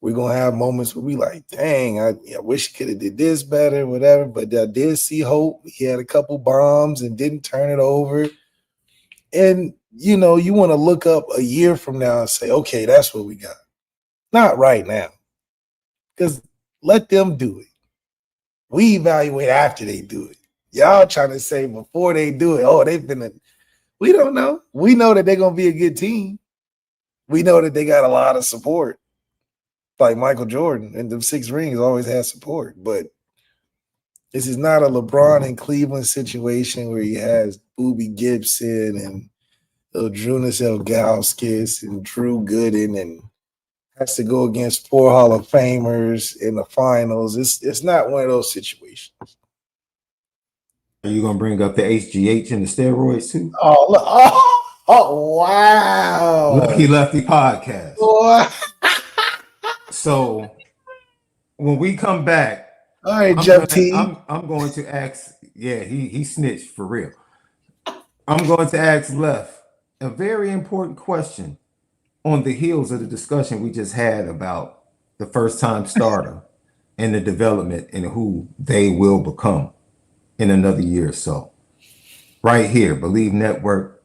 We're going to have moments where we like, dang, I wish he could have did this better, whatever, but I did see hope. He had a couple bombs and didn't turn it over. And, you want to look up a year from now and say, okay, that's what we got. Not right now. Because let them do it. We evaluate after they do it. Y'all trying to say before they do it, oh, they've been we don't know. We know that they're gonna be a good team. We know that they got a lot of support. Like Michael Jordan and the 6 rings always had support, but this is not a LeBron and Cleveland situation where he has Boobie Gibson and Drunas Ilgauskas and Drew Gooden and has to go against 4 Hall of Famers in the finals. It's not one of those situations. Are you gonna bring up the HGH and the steroids too? Oh, look. Oh wow. Lucky Lefty podcast. Boy. So when we come back, All right, Jeff T. I'm going to ask, yeah, he snitched for real. I'm going to ask Lef a very important question on the heels of the discussion we just had about the first-time starter and the development and who they will become in another year or so. Right here, Bleav Network,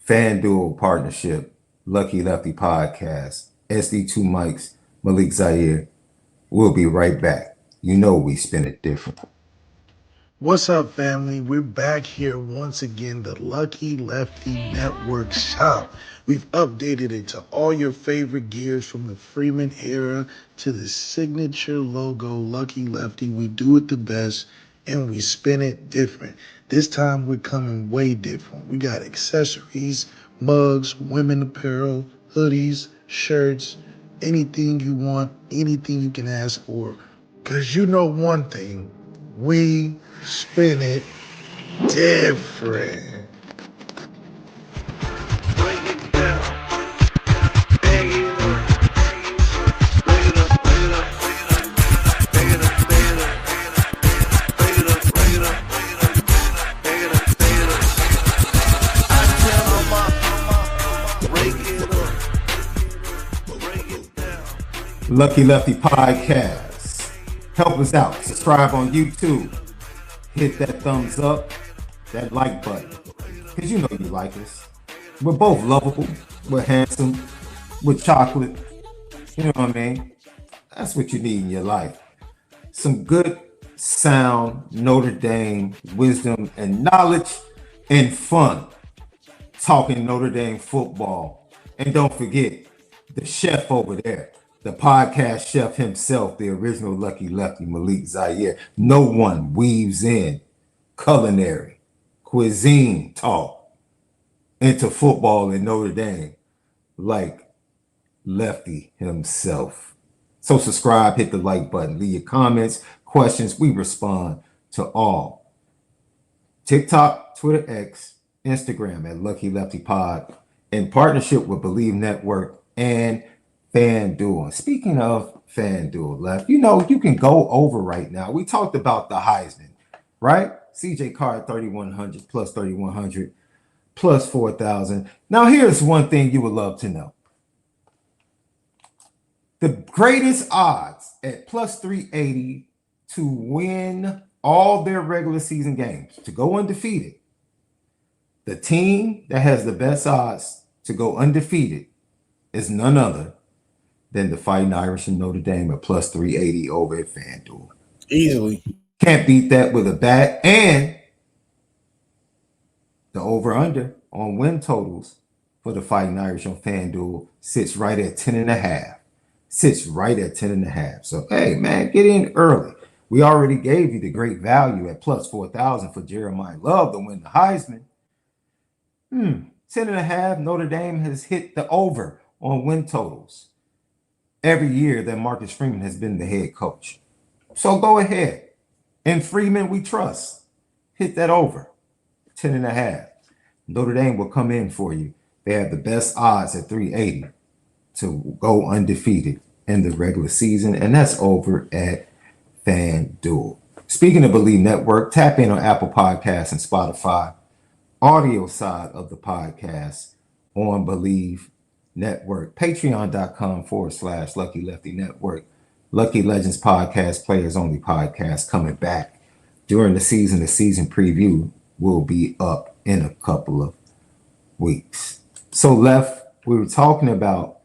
FanDuel partnership, Lucky Lefty podcast, SD2 Mics, Malik ZAIRE. We'll be right back. You know we spin it different. What's up, family? We're back here once again, the Lucky Lefty Network shop. We've updated it to all your favorite gears from the Freeman era to the signature logo, Lucky Lefty. We do it the best and we spin it different. This time we're coming way different. We got accessories, mugs, women apparel, hoodies, shirts, anything you want, anything you can ask for. Because you know one thing, we spin it different. Break it down. Bag it up. Break it up, break it up, break it up, break it up, break it up, break it up, break it up, break it up, break it up. I tell my break it up. Break it down. Lucky Lefty podcast. Help us out. Subscribe on YouTube. Hit that thumbs up, that like button. Because you know you like us. We're both lovable. We're handsome. We're chocolate. You know what I mean? That's what you need in your life. Some good, sound Notre Dame wisdom and knowledge and fun. Talking Notre Dame football. And don't forget, the chef over there. The podcast chef himself, the original Lucky Lefty, Malik ZAIRE. No one weaves in culinary, cuisine talk into football in Notre Dame like Lefty himself. So subscribe, hit the like button, leave your comments, questions. We respond to all. TikTok, Twitter X, Instagram at Lucky Lefty Pod in partnership with Bleav Network and FanDuel. Speaking of FanDuel, Left, you know, you can go over right now. We talked about the Heisman, right? CJ Carr 3,100 plus 3,100 plus 4,000. Now, here's one thing you would love to know. The greatest odds at plus 380 to win all their regular season games, to go undefeated. The team that has the best odds to go undefeated is none other than the Fighting Irish and Notre Dame at plus 380 over at FanDuel. Easily. Can't beat that with a bat. And the over-under on win totals for the Fighting Irish on FanDuel sits right at 10.5. Sits right at 10.5. So, hey, man, get in early. We already gave you the great value at plus 4,000 for Jeremiah Love to win the Heisman. 10.5. Notre Dame has hit the over on win totals every year that Marcus Freeman has been the head coach. So go ahead. And Freeman, we trust. Hit that over. 10.5. Notre Dame will come in for you. They have the best odds at 380 to go undefeated in the regular season. And that's over at FanDuel. Speaking of Bleav Network, tap in on Apple Podcasts and Spotify. Audio side of the podcast on Bleav Network, patreon.com/Lucky Lefty Network. Lucky Legends podcast, players only podcast coming back during the season. The season preview will be up in a couple of weeks. So, Left, we were talking about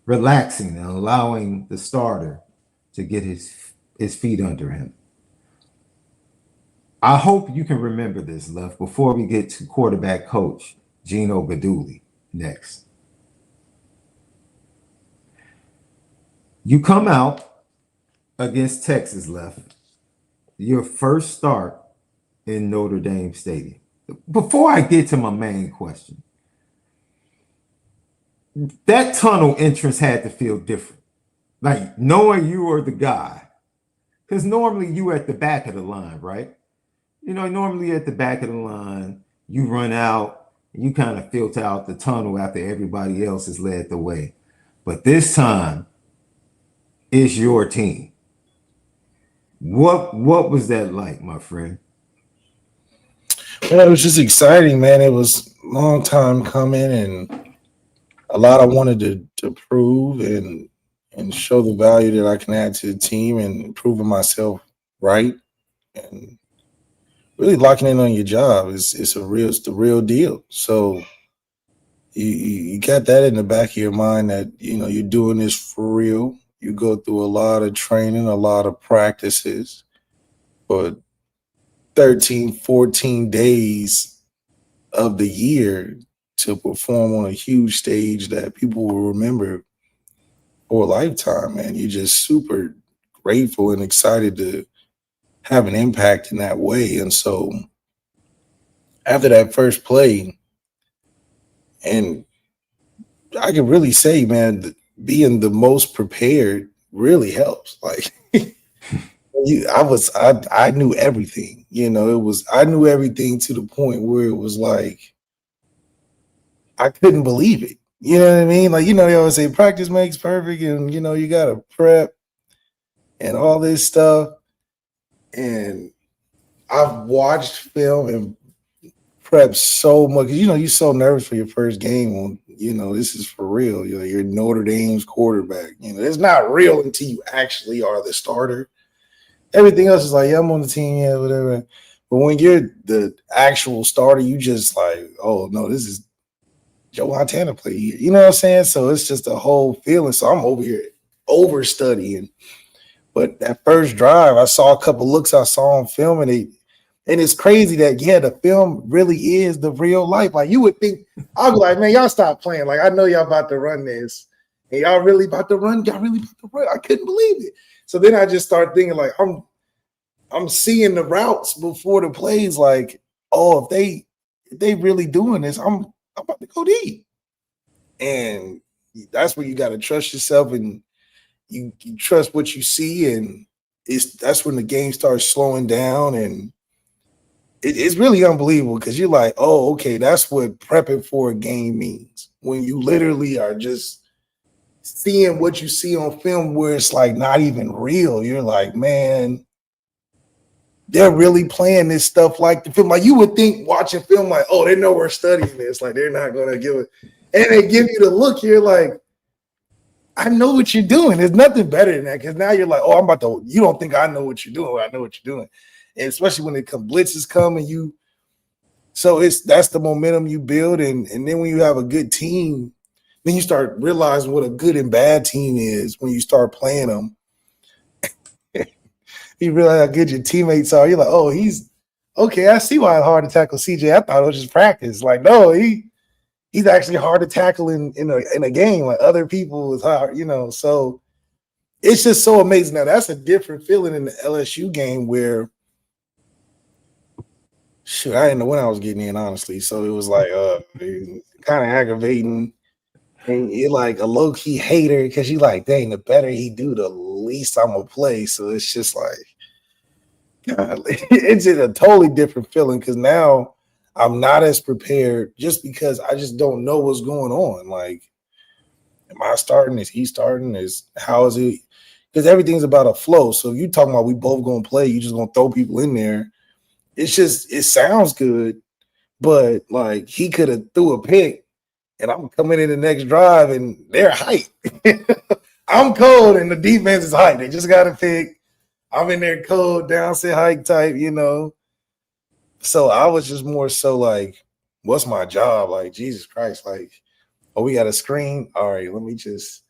relaxing and allowing the starter to get his feet under him. I hope you can remember this, Left, before we get to quarterback coach Gino GUIDUGLI next. You come out against Texas, Left, your first start in Notre Dame Stadium. Before I get to my main question, that tunnel entrance had to feel different. Like knowing you were the guy. Because normally you at the back of the line, right? You know, normally at the back of the line, you run out, you kind of filter out the tunnel after everybody else has led the way. But this time, it's your team. What was that like, my friend? Well, it was just exciting, man. It was a long time coming, and a lot I wanted to prove and show the value that I can add to the team and proving myself right. And really locking in on your job is it's the real deal. So you got that in the back of your mind that you're doing this for real. You go through a lot of training, a lot of practices, but 13, 14 days of the year to perform on a huge stage that people will remember for a lifetime, man. You're just super grateful and excited to have an impact in that way. And so after that first play, and I can really say, man, being the most prepared really helps. Like I knew everything. I knew everything to the point where it was like I couldn't believe it. You know what I mean? Like, they always say practice makes perfect, and you gotta prep and all this stuff. And I've watched film and prep so much. You're so nervous for your first game on, this is for real. You're Notre Dame's quarterback. It's not real until you actually are the starter. Everything else is like, yeah, I'm on the team, yeah, whatever. But when you're the actual starter, you just like, oh no, this is Joe Montana play here. You know what I'm saying? So it's just a whole feeling. So I'm over here over studying. But that first drive, I saw a couple looks I saw on film, and it's crazy that the film really is the real life. Like you would think, I'll be like, man, y'all stop playing. Like I know y'all about to run this, and y'all really about to run. Y'all really about to run. I couldn't believe it. So then I just start thinking like I'm seeing the routes before the plays. Like, oh, if they really doing this, I'm about to go deep. And that's where you got to trust yourself, and you trust what you see, and that's when the game starts slowing down, and it's really unbelievable because you're like, oh, okay, that's what prepping for a game means. When you literally are just seeing what you see on film where it's like not even real. You're like, man, they're really playing this stuff like the film. Like you would think watching film like, oh, they know we're studying this. Like they're not going to give it. And they give you the look. You're like, I know what you're doing. There's nothing better than that because now you're like, oh, you don't think I know what you're doing. I know what you're doing. And especially when blitzes come and that's the momentum you build. And then when you have a good team, then you start realizing what a good and bad team is when you start playing them. You realize how good your teammates are. You're like, oh, he's okay. I see why it's hard to tackle CJ. I thought it was just practice. Like, no, he's actually hard to tackle in a game. Like other people is hard, So it's just so amazing. Now that's a different feeling in the LSU game where, shoot, I didn't know when I was getting in, honestly. So it was like kind of aggravating. And you're like a low-key hater because you're like, dang, the better he do, the least I'm going to play. So it's just like, God, it's just a totally different feeling because now I'm not as prepared just because I just don't know what's going on. Like, am I starting? Is he starting? How is it? Because everything's about a flow. So if you're talking about we both going to play, you just going to throw people in there. It sounds good, but like he could have threw a pick. And I'm coming in the next drive, and they're hype. I'm cold, and the defense is hype. They just got a pick. I'm in there cold, down set hike type, So I was just more so like, what's my job? Like, Jesus Christ. Like, oh, we got a screen. All right, let me just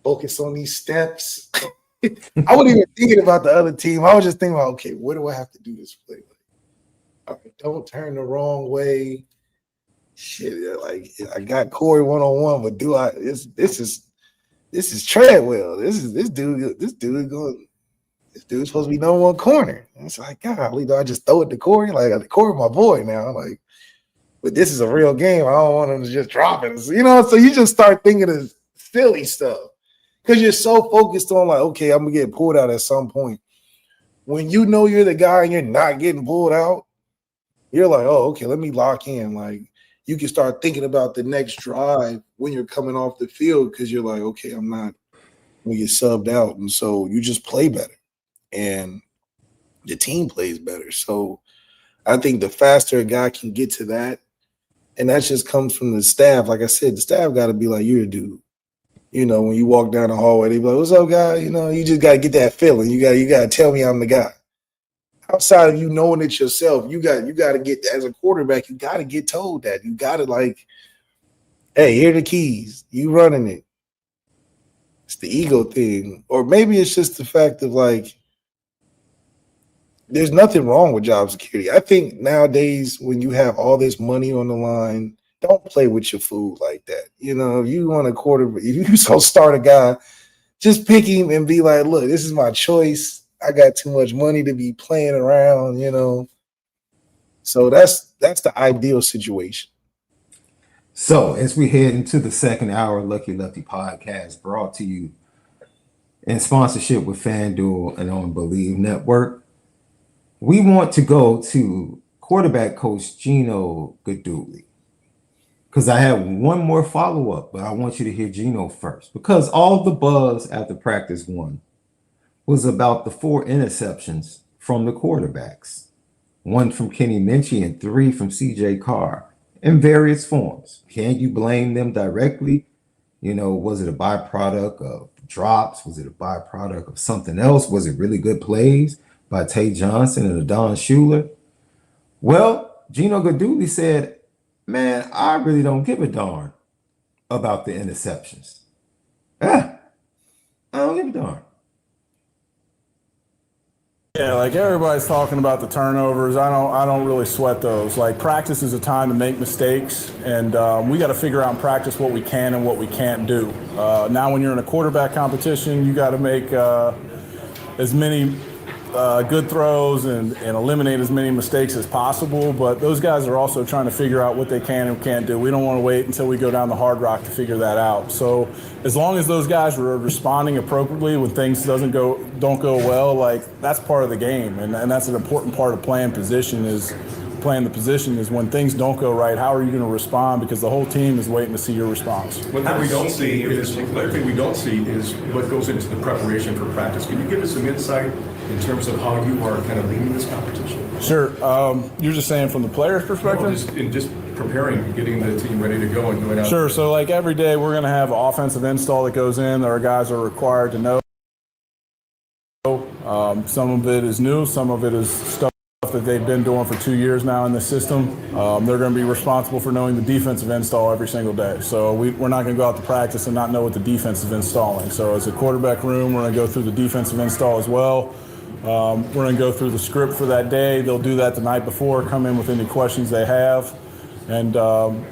focus on these steps. I wasn't even thinking about the other team. I was just thinking about, okay, what do I have to do this play? Okay, don't turn the wrong way. Shit, like I got Corey 1-on-1, but do I? This is Treadwell. This dude is going. This dude's supposed to be number one corner. And it's like, golly, do I just throw it to Corey? Like Corey, my boy now. Like, but this is a real game. I don't want him to just drop it. So you just start thinking of silly stuff because you're so focused on like, okay, I'm gonna get pulled out at some point. When you know you're the guy and you're not getting pulled out, you're like, oh, okay, let me lock in. Like, you can start thinking about the next drive when you're coming off the field because you're like, okay, I'm not going to get subbed out. And so you just play better and the team plays better. So I think the faster a guy can get to that, and that just comes from the staff. Like I said, the staff got to be like, you're a dude. When you walk down the hallway, they be like, what's up, guy? You just got to get that feeling. You got to tell me I'm the guy. Outside of you knowing it yourself, you got to get, as a quarterback, you got to get told that. You got to like, hey, here are the keys. You running it. It's the ego thing. Or maybe it's just the fact of like, there's nothing wrong with job security. I think nowadays when you have all this money on the line, don't play with your food like that. If you want a quarterback, if you so start a guy, just pick him and be like, look, this is my choice. I got too much money to be playing around, So that's the ideal situation. So as we head into the second hour of Lucky Lefty podcast, brought to you in sponsorship with FanDuel and on Bleav Network, we want to go to quarterback coach Gino Guidugli because I have one more follow-up, but I want you to hear Gino first because all the buzz after practice one was about the 4 interceptions from the quarterbacks, 1 from Kenny Minchey and 3 from CJ Carr in various forms. Can you blame them directly? Was it a byproduct of drops? Was it a byproduct of something else? Was it really good plays by Tay Johnson and Adon Shuler? Well, Gino Guidugli said, man, I really don't give a darn about the interceptions. I don't give a darn. Yeah, like everybody's talking about the turnovers. I don't really sweat those. Like, practice is a time to make mistakes, and we got to figure out in practice what we can and what we can't do. Now, when you're in a quarterback competition, you got to make as many good throws and eliminate as many mistakes as possible. But those guys are also trying to figure out what they can and can't do. We don't want to wait until we go down the hard rock to figure that out. So as long as those guys are responding appropriately when things don't go well, like, that's part of the game. And that's an important part of playing the position is when things don't go right, how are you going to respond? Because the whole team is waiting to see your response. One thing we don't see is what goes into the preparation for practice. Can you give us some insight in terms of how you are kind of leading this competition? Sure. You're just saying from the player's perspective? Just preparing, getting the team ready to go and going out. Sure. So, like, every day we're going to have offensive install that goes in that our guys are required to know. Some of it is new. Some of it is stuff that they've been doing for 2 years now in the system. They're going to be responsible for knowing the defensive install every single day. So we're not going to go out to practice and not know what the defense is installing. So as a quarterback room, we're going to go through the defensive install as well. We're going to go through the script for that day. They'll do that the night before, come in with any questions they have. And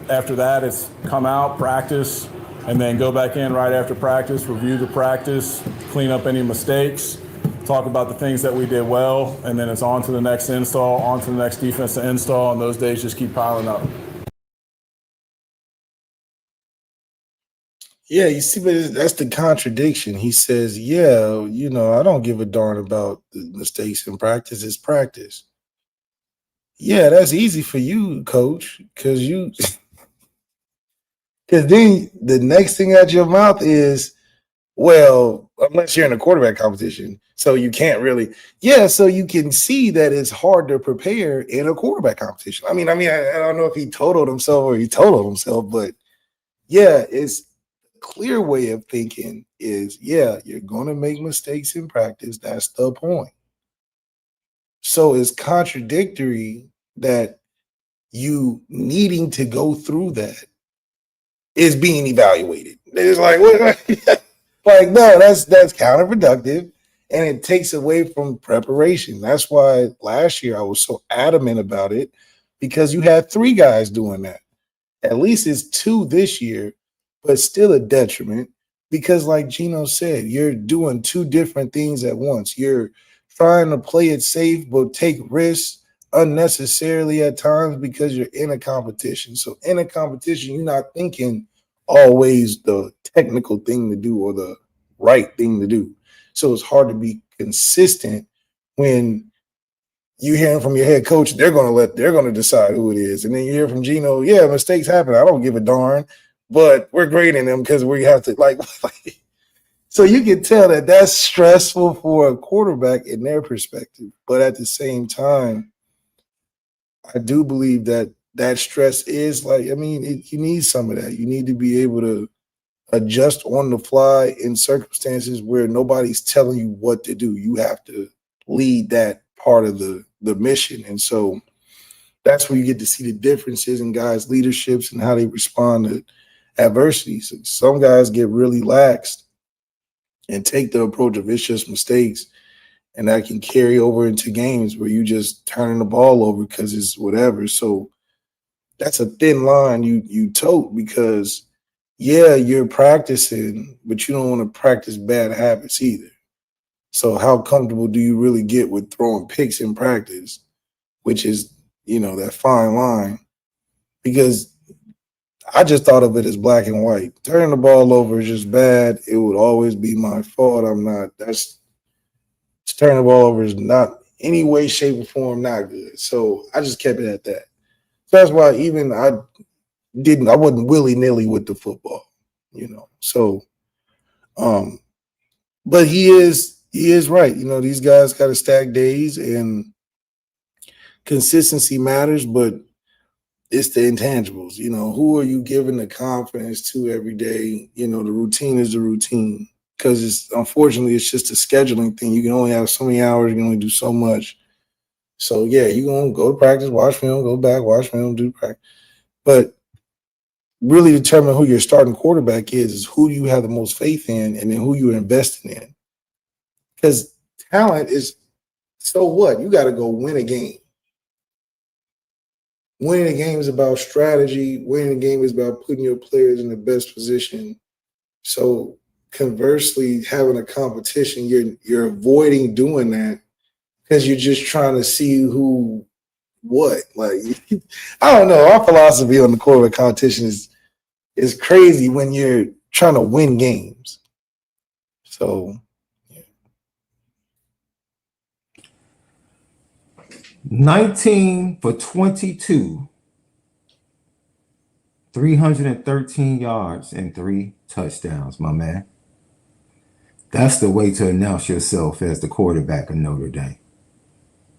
after that, it's come out, practice, and then go back in right after practice, review the practice, clean up any mistakes, talk about the things that we did well, and then it's on to the next install, on to the next defense to install, and those days just keep piling up. Yeah, you see, but that's the contradiction. He says, yeah, I don't give a darn about the mistakes in practice. It's practice. Yeah, that's easy for you, coach, because then the next thing out your mouth is, well, unless you're in a quarterback competition, so you can't really. Yeah, so you can see that it's hard to prepare in a quarterback competition. I don't know if he totaled himself, but yeah, it's a clear way of thinking is, yeah, you're going to make mistakes in practice. That's the point. So it's contradictory that you needing to go through that is being evaluated. It's like, what? Like, no, that's counterproductive. and it takes away from preparation. That's why last year I was so adamant about it, because you had 3 guys doing that. At least it's 2 this year, but still a detriment because, like Gino said, you're doing 2 different things at once. You're trying to play it safe, but take risks unnecessarily at times because you're in a competition. So in a competition, you're not thinking always the technical thing to do or the right thing to do. So it's hard to be consistent when you hearing from your head coach, they're going to decide who it is. And then you hear from Gino, yeah, mistakes happen. I don't give a darn, but we're grading them because we have to like so you can tell that that's stressful for a quarterback in their perspective. But at the same time, I do believe that that stress is like, I mean, you need some of that. You need to be able to adjust on the fly in circumstances where nobody's telling you what to do. You have to lead that part of the mission. And so that's where you get to see the differences in guys' leaderships and how they respond to adversity. So some guys get really laxed and take the approach of it's just mistakes, and that can carry over into games where you just turning the ball over because it's whatever. So that's a thin line you tote because, yeah, you're practicing, but you don't want to practice bad habits either. So how comfortable do you really get with throwing picks in practice, which is, that fine line? Because I just thought of it as black and white. Turning the ball over is just bad. It would always be my fault. Turning the ball over is not any way, shape, or form not good. So I just kept it at that. So that's why even I wasn't willy-nilly with the football, So, but he is right. These guys got to stack days, and consistency matters, but it's the intangibles. Who are you giving the confidence to every day? The routine is the routine, because unfortunately it's just a scheduling thing. You can only have so many hours. You can only do so much. So yeah, you're gonna go to practice, watch film, go back, watch film, do practice. But really determine who your starting quarterback is who you have the most faith in, and then who you're investing in. Because talent is, so what? You got to go win a game. Winning a game is about strategy. Winning a game is about putting your players in the best position. So conversely, having a competition, you're avoiding doing that because you're just trying to see who, what. Like, I don't know. Our philosophy on the quarterback competition is crazy when you're trying to win games. So, yeah. 19 for 22, 313 yards and 3 touchdowns, my man. That's the way to announce yourself as the quarterback of Notre Dame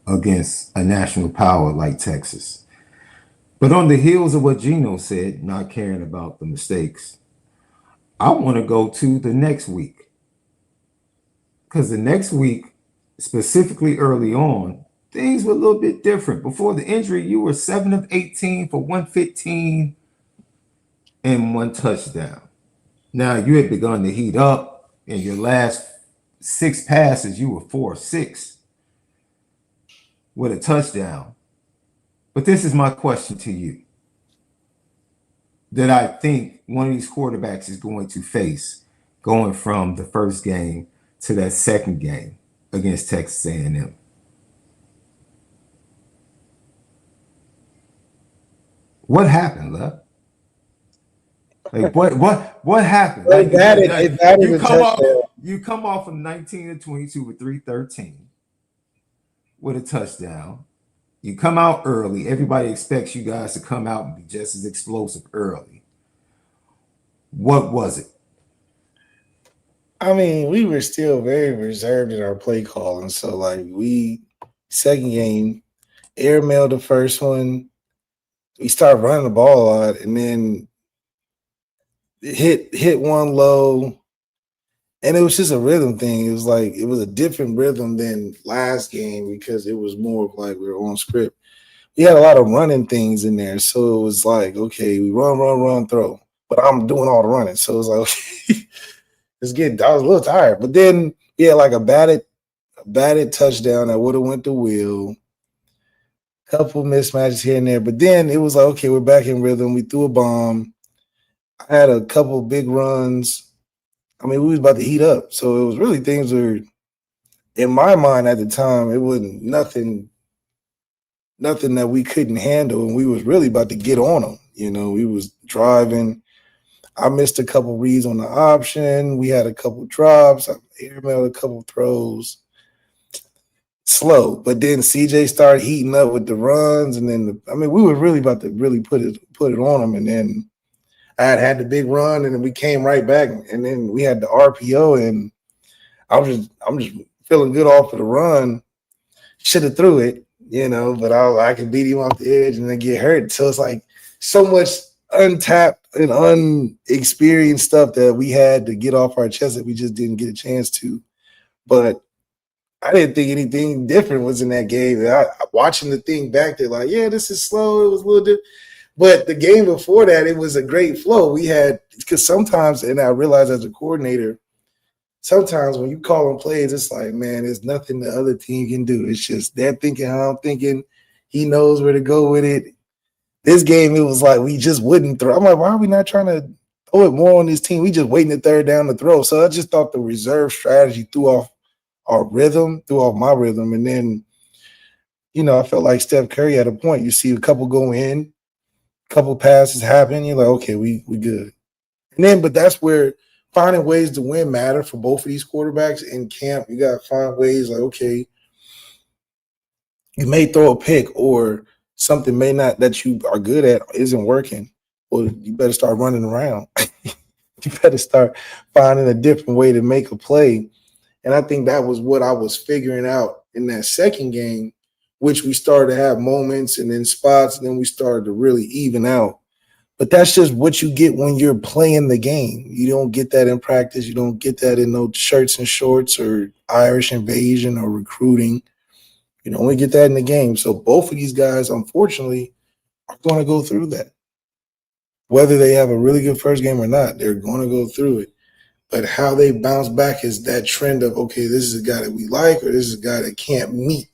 against a national power like Texas. But on the heels of what Gino said, not caring about the mistakes, I want to go to the next week. Because the next week, specifically early on, things were a little bit different. Before the injury, you were 7 of 18 for 115 and 1 touchdown. Now, you had begun to heat up. In your last 6 passes, you were 4 of 6 with a touchdown. But this is my question to you that I think one of these quarterbacks is going to face going from the first game to that second game against Texas A&M. What happened, Lef? Like what happened? Like, you come off from 19 to 22 with 313 with a touchdown. You come out early. Everybody expects you guys to come out and be just as explosive early. What was it? I mean, we were still very reserved in our play calling. So, like, second game, airmailed the first one. We started running the ball a lot, and then hit one low. And it was just a rhythm thing. It was like, it was a different rhythm than last game because it was more of like we were on script. We had a lot of running things in there. So it was like, okay, we run, throw. But I'm doing all the running. So it was like, okay, I was a little tired. But then we had like a batted batted touchdown that would have went to Will. Couple mismatches here and there, but then it was like, okay, we're back in rhythm. We threw a bomb. I had a couple big runs. I mean, we was about to heat up, so it was really things were in my mind at the time. It wasn't nothing that we couldn't handle, and we was really about to get on them. You know, we was driving. I missed a couple reads on the option. We had a couple drops. I airmailed a couple throws. Slow, but then CJ started heating up with the runs, and then we were really about to really put it on him, and then I had the big run, and then we came right back, and then we had the RPO, and I'm just feeling good off of the run. Should have threw it, you know, but I could beat him off the edge and then get hurt. So it's like so much untapped and unexperienced stuff that we had to get off our chest that we just didn't get a chance to. But I didn't think anything different was in that game. Watching the thing back there, like, yeah, this is slow. It was a little different. But the game before that, it was a great flow. We had, because sometimes, and I realized as a coordinator, sometimes when you call on plays, it's like, man, there's nothing the other team can do. It's just they're thinking how I'm thinking. He knows where to go with it. This game, it was like we just wouldn't throw. I'm like, why are we not trying to throw it more on this team? We just waiting the third down to throw. So I just thought the reserve strategy threw off our rhythm, threw off my rhythm. And then, you know, I felt like Steph Curry had a point. You see a couple go in, a couple passes happen. You're like, okay, we good. And then, but that's where finding ways to win matter for both of these quarterbacks in camp. You got to find ways like, okay, you may throw a pick or something may not that you are good at isn't working. Well, you better start running around. You better start finding a different way to make a play. And I think that was what I was figuring out in that second game, which we started to have moments and then spots, and then we started to really even out. But that's just what you get when you're playing the game. You don't get that in practice. You don't get that in no shirts and shorts or Irish invasion or recruiting. You only get that in the game. So both of these guys, unfortunately, are going to go through that. Whether they have a really good first game or not, they're going to go through it. But how they bounce back is that trend of, okay, this is a guy that we like or this is a guy that can't meet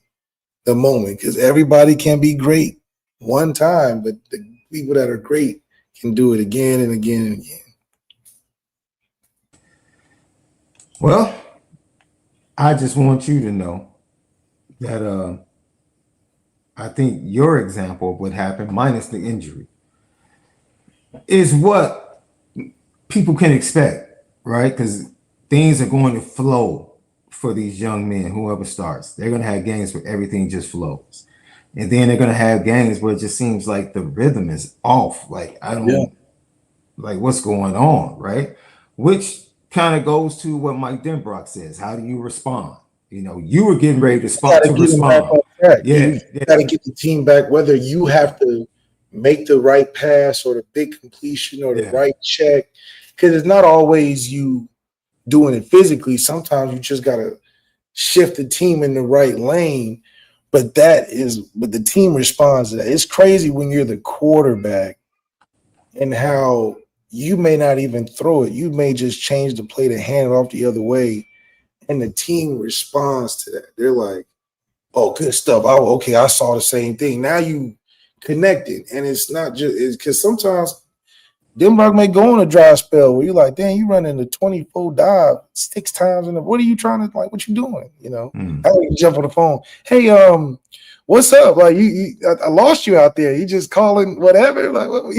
the moment. Because everybody can be great one time, but the people that are great can do it again and again and again. Well, I just want you to know that I think your example of what happened, minus the injury, is what people can expect. Right? Because things are going to flow for these young men, whoever starts. They're going to have games where everything just flows. And then they're going to have games where it just seems like the rhythm is off. Like, I don't, like, what's going on, right? Which kind of goes to what Mike DENBROCK says. How do you respond? You know, you were getting ready to respond. You got to get the team back, whether you have to make the right pass or the big completion or the right check. Because it's not always you doing it physically. Sometimes you just got to shift the team in the right lane. But the team responds to that. It's crazy when you're the quarterback and how you may not even throw it. You may just change the play to hand it off the other way. And the team responds to that. They're like, oh, good stuff. Oh, okay, I saw the same thing. Now you connected. And it's not just because sometimes DENBROCK may go on a dry spell where you're like, damn, you running the 24 dive 6 times in the. What are you trying to like? What you doing? You know, I like to jump on the phone. Hey, what's up? Like I lost you out there. You just calling whatever. Like what?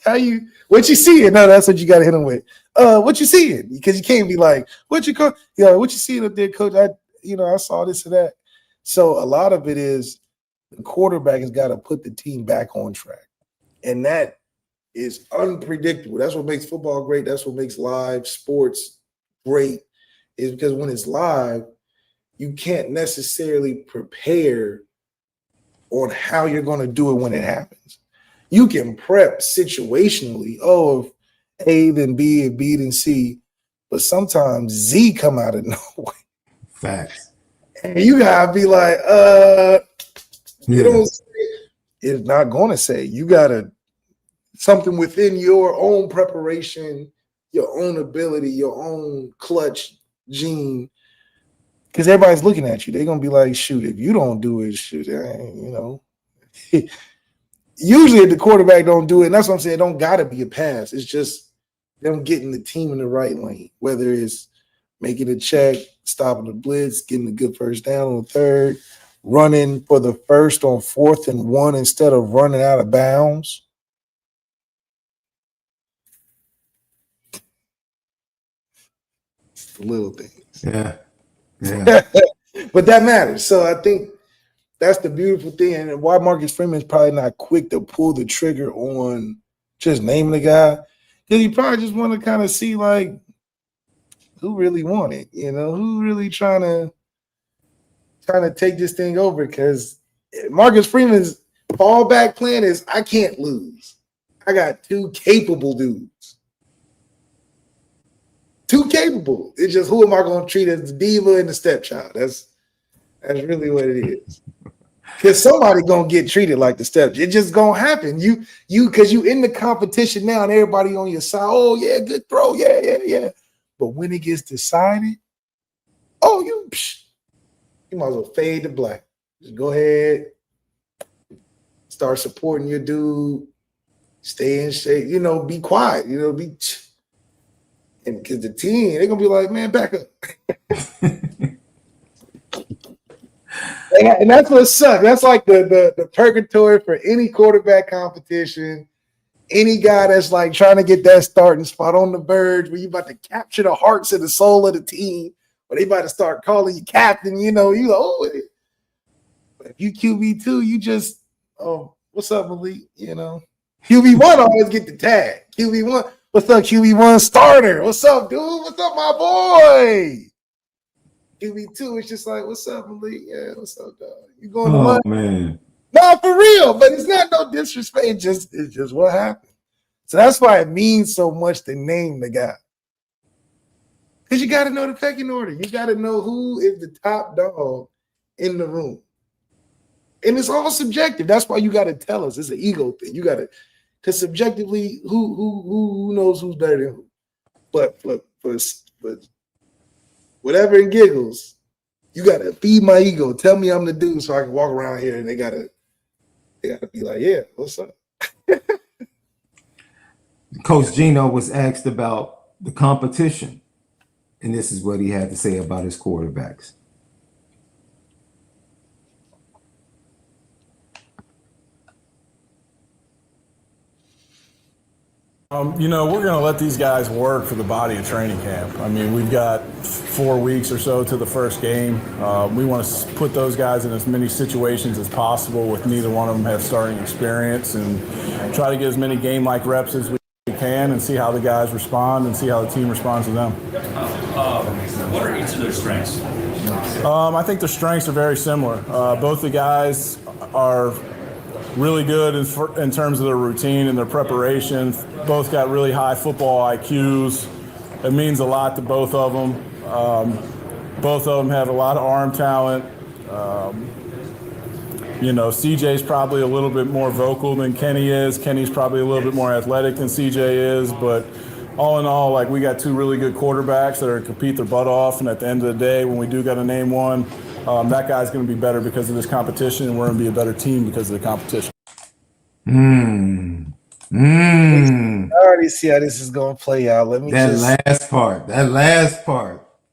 How you? What you seeing? No, that's what you got to hit him with. What you seeing? Because you can't be like, what you what you seeing up there, coach? I saw this or that. So a lot of it is the quarterback has got to put the team back on track. And that is unpredictable. That's what makes football great. That's what makes live sports great, is because when it's live, you can't necessarily prepare on how you're going to do it when it happens. You can prep situationally. Oh, if A, then B, and B, then C. But sometimes Z come out of nowhere. Facts. And you got to be like, you don't say it's not going to say. You got to something within your own preparation, your own ability, your own clutch gene Because everybody's looking at you. They're gonna be like, shoot, if you don't do it, shoot, Usually if the quarterback don't do it, and that's what I'm saying, it don't gotta be a pass. It's just them getting the team in the right lane, whether it's making a check, stopping the blitz, getting a good first down on the third, running for the first on 4th and 1 instead of running out of bounds. It's the little things. Yeah. But that matters. So I think that's the beautiful thing, and why Marcus Freeman is probably not quick to pull the trigger on just naming the guy, because you probably just want to kind of see like who really want it, who really trying to take this thing over. Because Marcus Freeman's fallback plan is I can't lose. I got 2 capable dudes. 2 capable. It's just who am I going to treat as the diva and the stepchild? That's really what it is. Because somebody gonna get treated like the step. It's just gonna happen. You because you in the competition now and everybody on your side. Oh yeah, good throw. Yeah. But when it gets decided, you might as well fade to black. Just go ahead, start supporting your dude. Stay in shape. Be quiet. And because the team, they're gonna be like, man, back up. And that's what sucks. That's like the purgatory for any quarterback competition. Any guy that's like trying to get that starting spot on the verge where you about to capture the hearts and the soul of the team, where they about to start calling you captain, But if you QB2, you just, what's up, Malik? QB1 always get the tag. QB1, what's up, QB1 starter? What's up, dude? What's up, my boy? QB2, it's just like, what's up, Malik? Yeah, what's up, dog? You going to lunch? Man. No, for real, but it's not no disrespect. It's just what happened. So that's why it means so much to name the guy. Because you got to know the pecking order. You got to know who is the top dog in the room. And it's all subjective. That's why you got to tell us. It's an ego thing. You got to, because subjectively, who knows who's better than who. But whatever it giggles, you gotta feed my ego. Tell me I'm the dude so I can walk around here and they gotta be like, yeah, what's up? Coach Gino was asked about the competition, and this is what he had to say about his quarterbacks. We're going to let these guys work for the body of training camp. I mean, we've got 4 weeks or so to the first game. We want to put those guys in as many situations as possible with neither one of them have starting experience and try to get as many game-like reps as we can and see how the guys respond and see how the team responds to them. What are each of their strengths? I think their strengths are very similar. Both the guys are really good in terms of their routine and their preparation. Both got really high football IQs. It means a lot to both of them. Both of them have a lot of arm talent. CJ's probably a little bit more vocal than Kenny is. Kenny's probably a little bit more athletic than CJ is. But all in all, like, we got 2 really good quarterbacks that are going to compete their butt off. And at the end of the day, when we do got to name one, that guy's going to be better because of this competition, and we're going to be a better team because of the competition. I already see how this is going to play out. Let me That last part.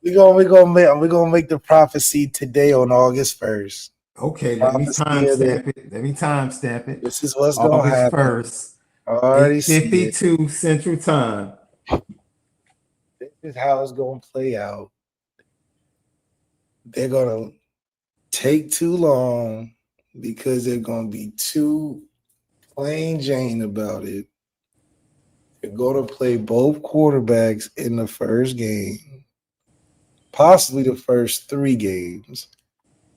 We're gonna make the prophecy today on August 1st. Okay, let me timestamp it. This is what's going to happen. August 1st. I already see 52 Central Time. This is how it's going to play out. They're going to take too long because they're going to be too plain Jane about it. They're going to play both quarterbacks in the first game, possibly the first 3 games,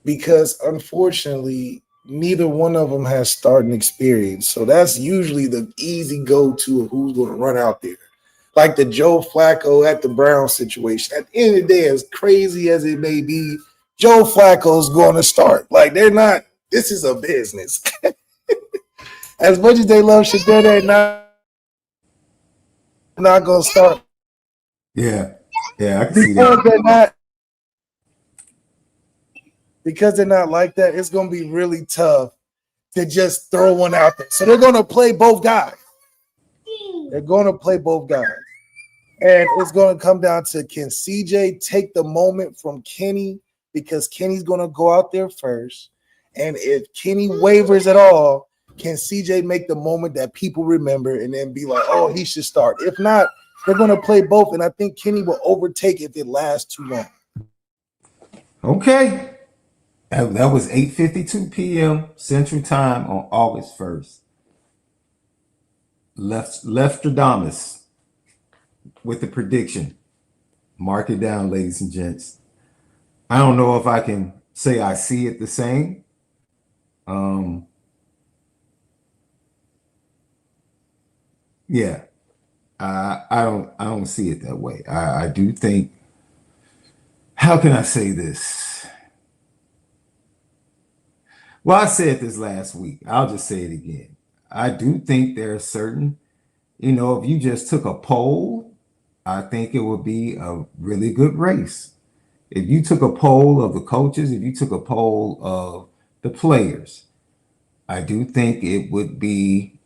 because unfortunately, neither one of them has starting experience. So that's usually the easy go-to of who's going to run out there. Like the Joe Flacco at the Browns situation. At the end of the day, as crazy as it may be, Joe Flacco's going to start. Like, they're not – this is a business. As much as they love Shador, they're not going to start. Yeah, I can see that. They're not. because they're not like that, it's going to be really tough to just throw one out there. So they're going to play both guys. They're going to play both guys. And it's going to come down to, can CJ take the moment from Kenny, because Kenny's going to go out there first. And if Kenny wavers at all, can CJ make the moment that people remember and then be like, oh, he should start? If not, they're going to play both. And I think Kenny will overtake if it lasts too long. Okay. That was 8:52 p.m. Central Time on August 1st. Leftradamus with the prediction. Mark it down, ladies and gents. I don't know if I can say I see it the same. Yeah, I don't see it that way. I do think. How can I say this? Well, I said this last week. I'll just say it again. I do think there are certain, if you just took a poll, I think it would be a really good race. If you took a poll of the coaches, if you took a poll of the players, I do think it would be,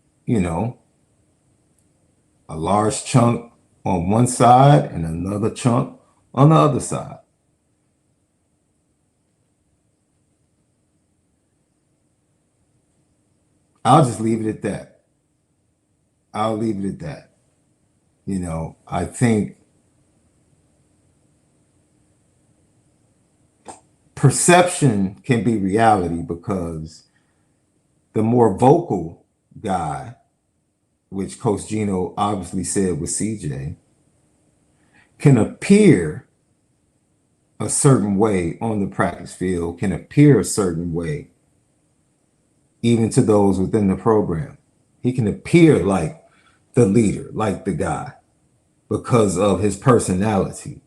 a large chunk on one side and another chunk on the other side. I'll just leave it at that. I'll leave it at that. I think perception can be reality, because the more vocal guy, which Coach Gino obviously said was CJ, can appear a certain way on the practice field, can appear a certain way even to those within the program. He can appear like the leader, like the guy, because of his personality.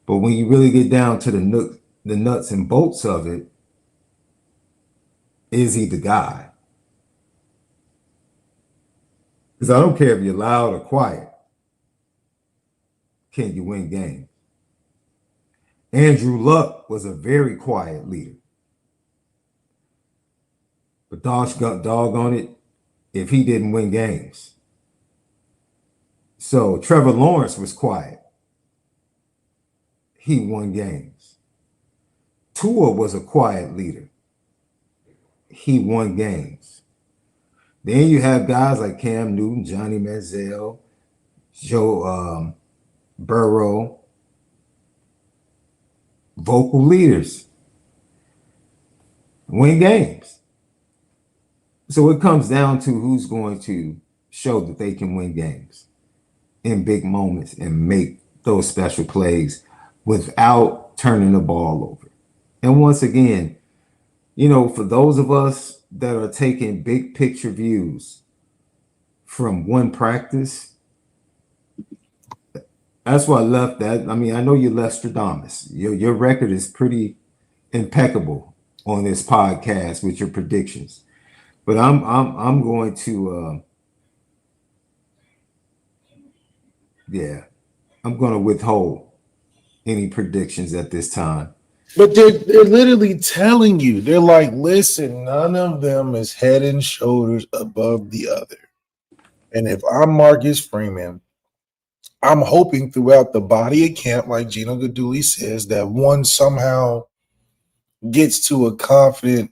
But when you really get down to the nuts and bolts of it, is he the guy? Because I don't care if you're loud or quiet. Can you win games? Andrew Luck was a very quiet leader. But doggone it, if he didn't win games. So Trevor Lawrence was quiet. He won games. Tua was a quiet leader. He won games. Then you have guys like Cam Newton, Johnny Manziel, Joe Burrow, vocal leaders, win games. So it comes down to who's going to show that they can win games in big moments and make those special plays without turning the ball over. And once again, for those of us that are taking big picture views from one practice, that's why I left that. I mean, I know you're Leftradamus. Your record is pretty impeccable on this podcast with your predictions. But I'm going to I'm going to withhold any predictions at this time. But they're literally telling you, they're like, listen, none of them is head and shoulders above the other. And if I'm Marcus Freeman, I'm hoping throughout the body of camp, like Gino Guidugli says, that one somehow gets to a confident,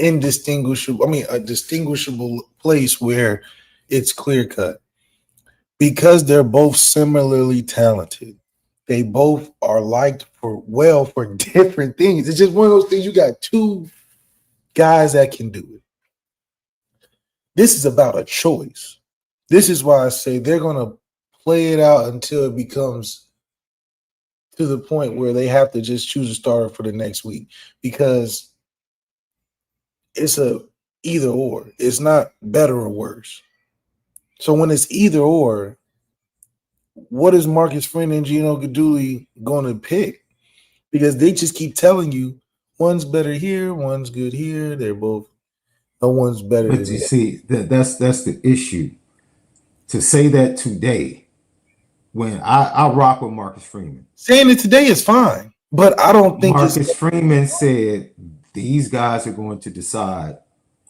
a distinguishable place where it's clear cut. Because they're both similarly talented. They both are liked for different things. It's just one of those things. You got two guys that can do it. This is about a choice. This is why I say they're going to play it out until it becomes to the point where they have to just choose a starter for the next week, because it's a either or. It's not better or worse. So when it's either or, what is Marcus Freeman and Gino Guidugli going to pick? Because they just keep telling you one's better here, one's good here. They're both, no one's better. But you see, that's the issue. To say that today, when I rock with Marcus Freeman. Saying it today is fine. But I don't think Marcus Freeman said these guys are going to decide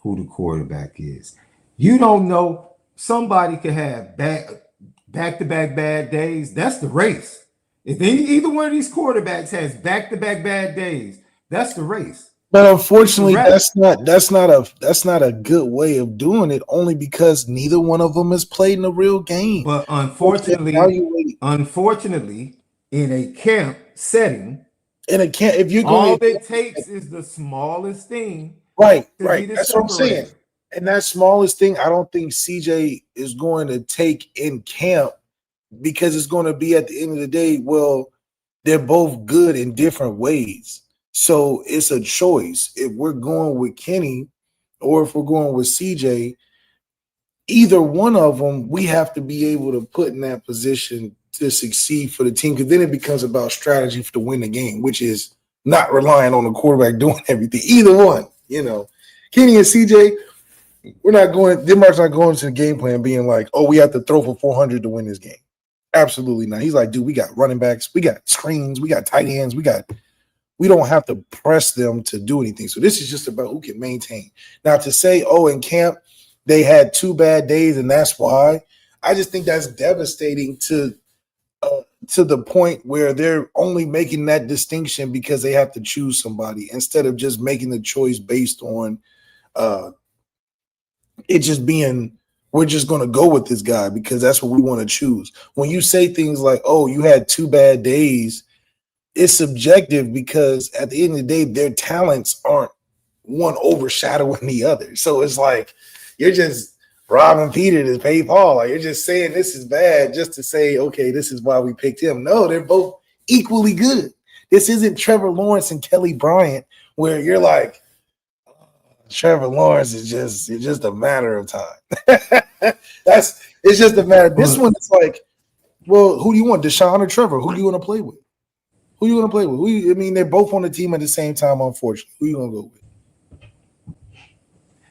who the quarterback is. You don't know. Somebody could have back-to-back bad days. That's the race. If either one of these quarterbacks has back-to-back bad days, that's the race. But unfortunately, that's not a good way of doing it. Only because neither one of them has played in a real game. But unfortunately, in a camp setting, if you're all going, it takes is the smallest thing. Right. That's what I'm saying. And that smallest thing, I don't think CJ is going to take in camp because it's going to be at the end of the day. Well, they're both good in different ways. So it's a choice. If we're going with Kenny or if we're going with CJ, either one of them, we have to be able to put in that position to succeed for the team, because then it becomes about strategy to win the game, which is not relying on the quarterback doing everything. Either one, Kenny and CJ, DENBROCK's not going to the game plan being like, oh, we have to throw for 400 to win this game. Absolutely not. He's like, dude, we got running backs, we got screens, we got tight ends, we don't have to press them to do anything. So this is just about who can maintain. Now, to say, oh, in camp they had 2 bad days and that's why, I just think that's devastating to the point where they're only making that distinction because they have to choose somebody instead of just making the choice based on it just being, we're just going to go with this guy because that's what we want to choose. When you say things like, oh, you had 2 bad days, it's subjective because at the end of the day, their talents aren't one overshadowing the other. So it's like you're just robbing Peter to pay Paul. Like, you're just saying this is bad just to say, okay, this is why we picked him. No, they're both equally good. This isn't Trevor Lawrence and Kelly Bryant where you're like, Trevor Lawrence is just a matter of time. It's just a matter. This one is like, well, who do you want, Deshaun or Trevor? Who do you want to play with? They're both on the team at the same time, unfortunately. Who you going to go with?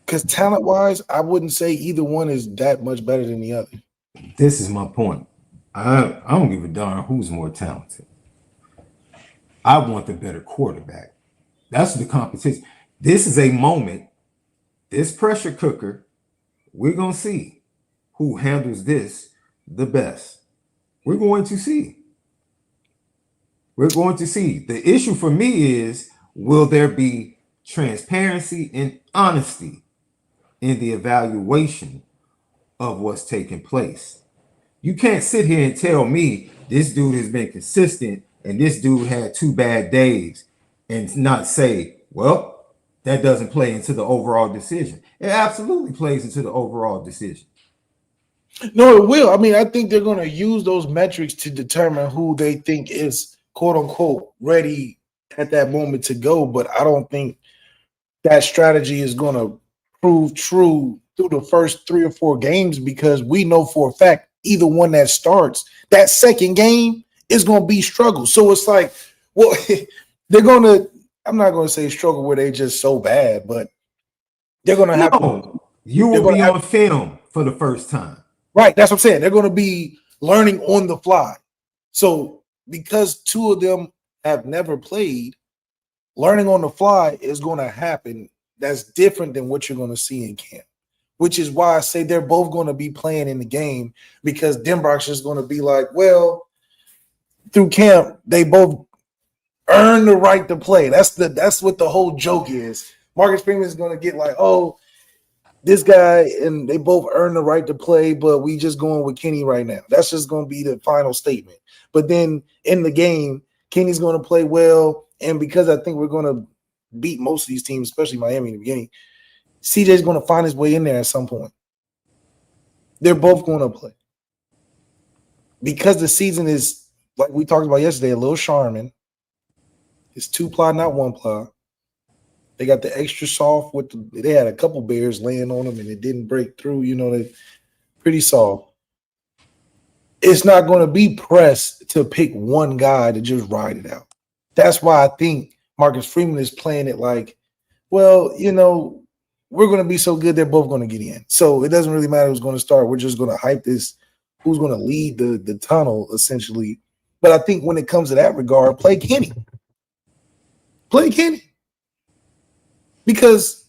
Because talent-wise, I wouldn't say either one is that much better than the other. This is my point. I don't give a darn who's more talented. I want the better quarterback. That's the competition. This is a moment, this pressure cooker, we're going to see who handles this the best. We're going to see. The issue for me is, will there be transparency and honesty in the evaluation of what's taking place? You can't sit here and tell me this dude has been consistent and this dude had 2 bad days and not say, well, that doesn't play into the overall decision. It absolutely plays into the overall decision. No, it will. I think they're going to use those metrics to determine who they think is quote unquote ready at that moment to go. But I don't think that strategy is going to prove true through the first 3 or 4 games, because we know for a fact either one that starts, that second game is going to be struggle. So it's like, well, they're going to, I'm not going to say struggle where they just so bad, but they're going to have to. You will be on film for the first time. Right. That's what I'm saying. They're going to be learning on the fly. So because 2 of them have never played, learning on the fly is going to happen. That's different than what you're going to see in camp, which is why I say they're both going to be playing in the game, because DENBROCK's just going to be like, well, through camp, they both earn the right to play. That's what the whole joke is. Marcus Freeman is going to get like, oh, this guy, and they both earn the right to play, but we just going with Kenny right now. That's just going to be the final statement. But then in the game, Kenny's going to play well, and because I think we're going to beat most of these teams, especially Miami in the beginning, CJ's going to find his way in there at some point. They're both going to play. Because the season is, like we talked about yesterday, a little Charmin. It's 2-ply, not 1-ply. They got the extra soft they had a couple bears laying on them and it didn't break through. They're pretty soft. It's not going to be pressed to pick one guy to just ride it out. That's why I think Marcus Freeman is playing it like, well, we're going to be so good, they're both going to get in. So it doesn't really matter who's going to start. We're just going to hype this, who's going to lead the tunnel, essentially. But I think when it comes to that regard, play Kenny. Play Kenny. Because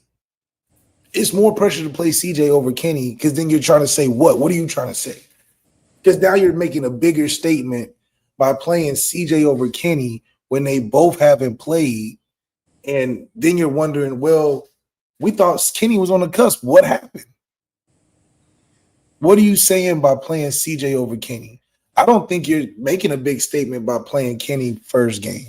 it's more pressure to play CJ over Kenny because then you're trying to say what? What are you trying to say? Because now you're making a bigger statement by playing CJ over Kenny when they both haven't played. And then you're wondering, well, we thought Kenny was on the cusp. What happened? What are you saying by playing CJ over Kenny? I don't think you're making a big statement by playing Kenny first game.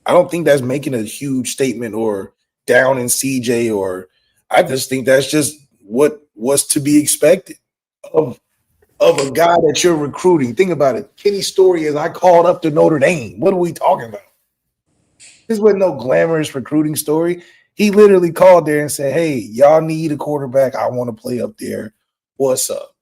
I don't think that's making a huge statement or down in CJ, or I just think that's just what was to be expected of a guy that you're recruiting. Think about it. Kenny's story is I called up to Notre Dame. What are we talking about? This wasn't no glamorous recruiting story. He literally called there and said, hey, y'all need a quarterback. I want to play up there. What's up?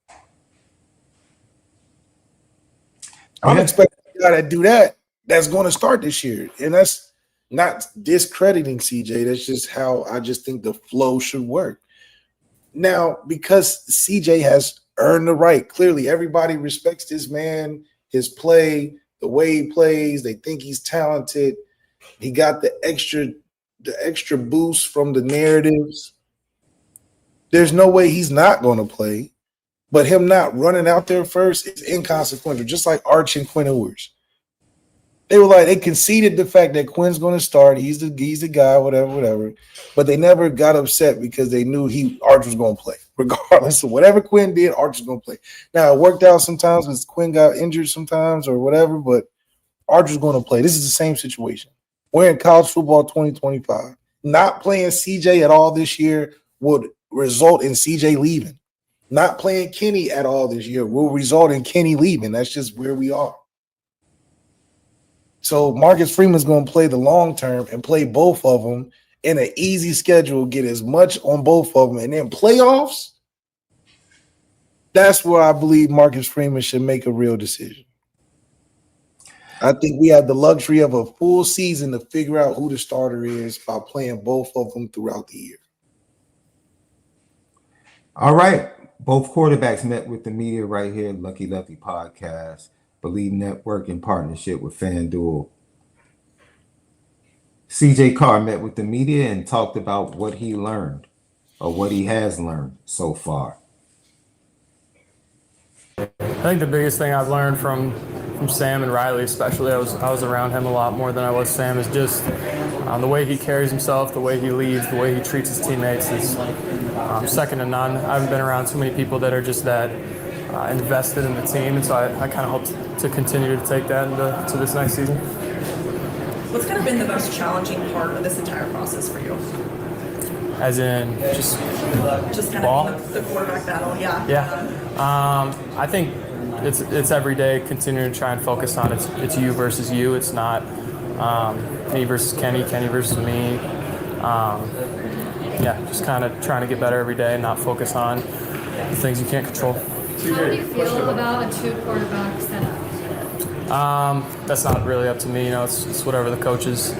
I'm expecting a guy that do that that's going to start this year. And that's not discrediting CJ. That's just how I just think the flow should work. Now, because CJ has earned the right, clearly everybody respects this man, his play, the way he plays. They think he's talented. He got the extra boost from the narratives. There's no way he's not going to play. But him not running out there first is inconsequential, just like Arch and Quinn Ewers. They were like, they conceded the fact that Quinn's going to start. He's the guy, whatever. But they never got upset because they knew Arch was going to play. Regardless of whatever Quinn did, Arch was going to play. Now, it worked out sometimes because Quinn got injured sometimes or whatever, but Arch was going to play. This is the same situation. We're in college football 2025. Not playing CJ at all this year would result in CJ leaving. Not playing Kenny at all this year will result in Kenny leaving. That's just where we are. So Marcus Freeman's going to play the long term and play both of them in an easy schedule, get as much on both of them. And then playoffs, that's where I believe Marcus Freeman should make a real decision. I think we have the luxury of a full season to figure out who the starter is by playing both of them throughout the year. All right. Both quarterbacks met with the media right here, Lucky Lefty Podcast, Bleav Network in partnership with FanDuel. CJ Carr met with the media and talked about what he learned or what he has learned so far. I think the biggest thing I've learned from Sam and Riley, especially, I was around him a lot more than I was Sam, is just the way he carries himself, the way he leads, the way he treats his teammates is second to none. I haven't been around too many people that are just that invested in the team, and so I kind of hope to continue to take that into this next season. What's kind of been the most challenging part of this entire process for you? As in just kind ball? of the quarterback battle, yeah. Yeah. I think it's every day continuing to try and focus on it's you versus you. It's not me versus Kenny versus me. Just kind of trying to get better every day and not focus on the things you can't control. How do you feel about a two-quarterback setup? That's not really up to me. It's whatever the coaches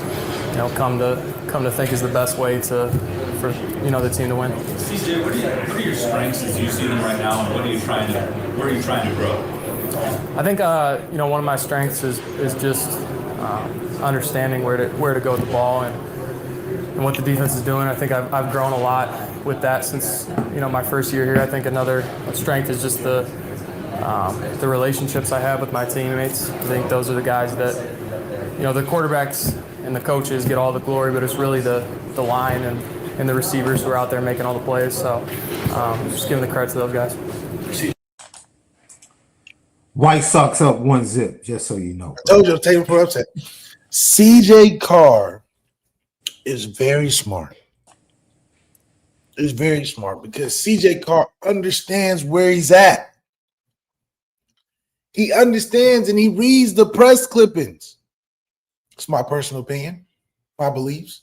come to think is the best way for the team to win. CJ, what are your strengths as you see them right now, and where are you trying to grow? I think one of my strengths is just understanding where to go with the ball and what the defense is doing. I think I've grown a lot with that since my first year here. I think another strength is just the relationships I have with my teammates. I think those are the guys that the quarterbacks and the coaches get all the glory, but it's really the line and the receivers who are out there making all the plays. So just giving the credit to those guys. White Sox up 1-0, just so you know. I told you, I'll take him for upset. CJ Carr is very smart. Is very smart because CJ Carr understands where he's at. He understands and he reads the press clippings. It's my personal opinion, my beliefs.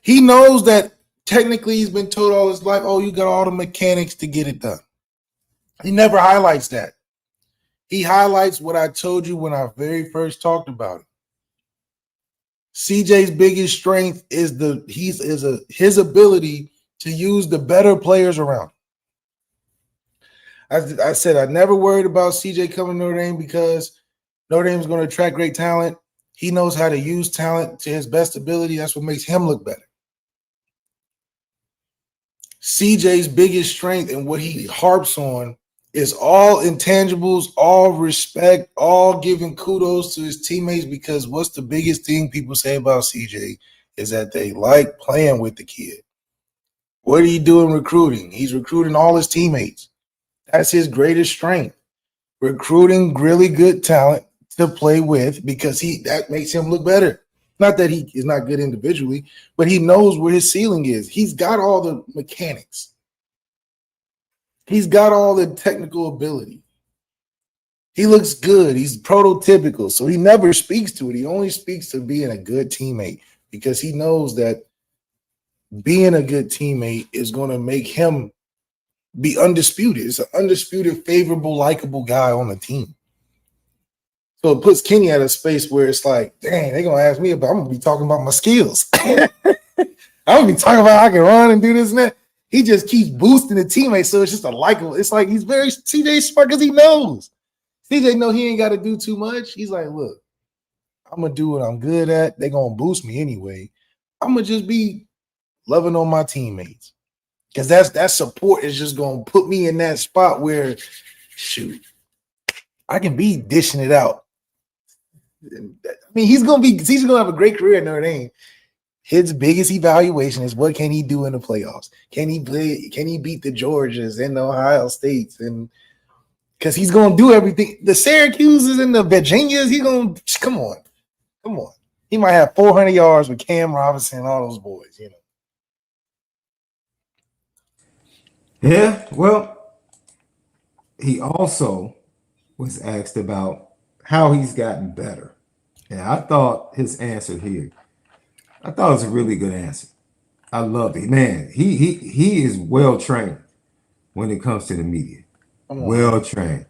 He knows that technically he's been told all his life, oh, you got all the mechanics to get it done. He never highlights that. He highlights what I told you when I very first talked about it. CJ's biggest strength is his ability to use the better players around. I said I never worried about CJ coming to Notre Dame because Notre Dame is going to attract great talent. He knows how to use talent to his best ability. That's what makes him look better. CJ's biggest strength and what he harps on is all intangibles, all respect, all giving kudos to his teammates, because what's the biggest thing people say about CJ is that they like playing with the kid. What do you do in recruiting? He's recruiting all his teammates. That's his greatest strength. Recruiting really good talent to play with, because that makes him look better. Not that he is not good individually, but he knows where his ceiling is. He's got all the mechanics. He's got all the technical ability. He looks good. He's prototypical. So he never speaks to it. He only speaks to being a good teammate, because he knows that being a good teammate is going to make him be undisputed. It's an undisputed, favorable, likable guy on the team. So it puts Kenny at a space where it's like, dang, they're going to ask me about, I'm going to be talking about my skills. I'm going to be talking about how I can run and do this and that. He just keeps boosting the teammates, so it's just a likable. It's like he's very CJ smart because he knows. CJ know he ain't got to do too much. He's like, look, I'm going to do what I'm good at. They're going to boost me anyway. I'm going to just be loving on my teammates, because that support is just going to put me in that spot where, shoot, I can be dishing it out. I mean, he's going to have a great career at Notre Dame. His biggest evaluation is what can he do in the playoffs? Can he play? Can he beat the Georgias and the Ohio States? And because he's going to do everything. The Syracuses and the Virginias, he's going to come on. He might have 400 yards with Cam Robinson and all those boys, you know. Yeah, well, he also was asked about how he's gotten better. And I thought his answer here, I thought it was a really good answer. I love it. Man, he is well trained when it comes to the media. Well trained.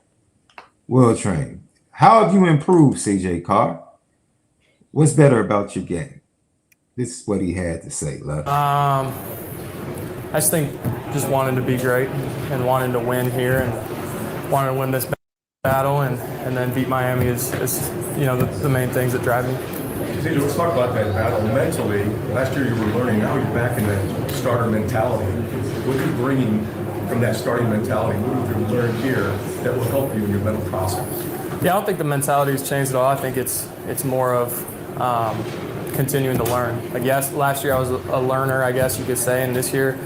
How have you improved, CJ Carr? What's better about your game? This is what he had to say, Lefty. I just think just wanting to be great and wanting to win here and wanting to win this battle and then beat Miami is you know, the main things that drive me. CJ, let's talk about that battle mentally. Last year you were learning, now you're back in the starter mentality. What are you bringing from that starting mentality? What have you learned here that will help you in your mental process? Yeah, I don't think the mentality has changed at all. I think it's more of continuing to learn. Like, yes, last year I was a learner, I guess you could say, and this year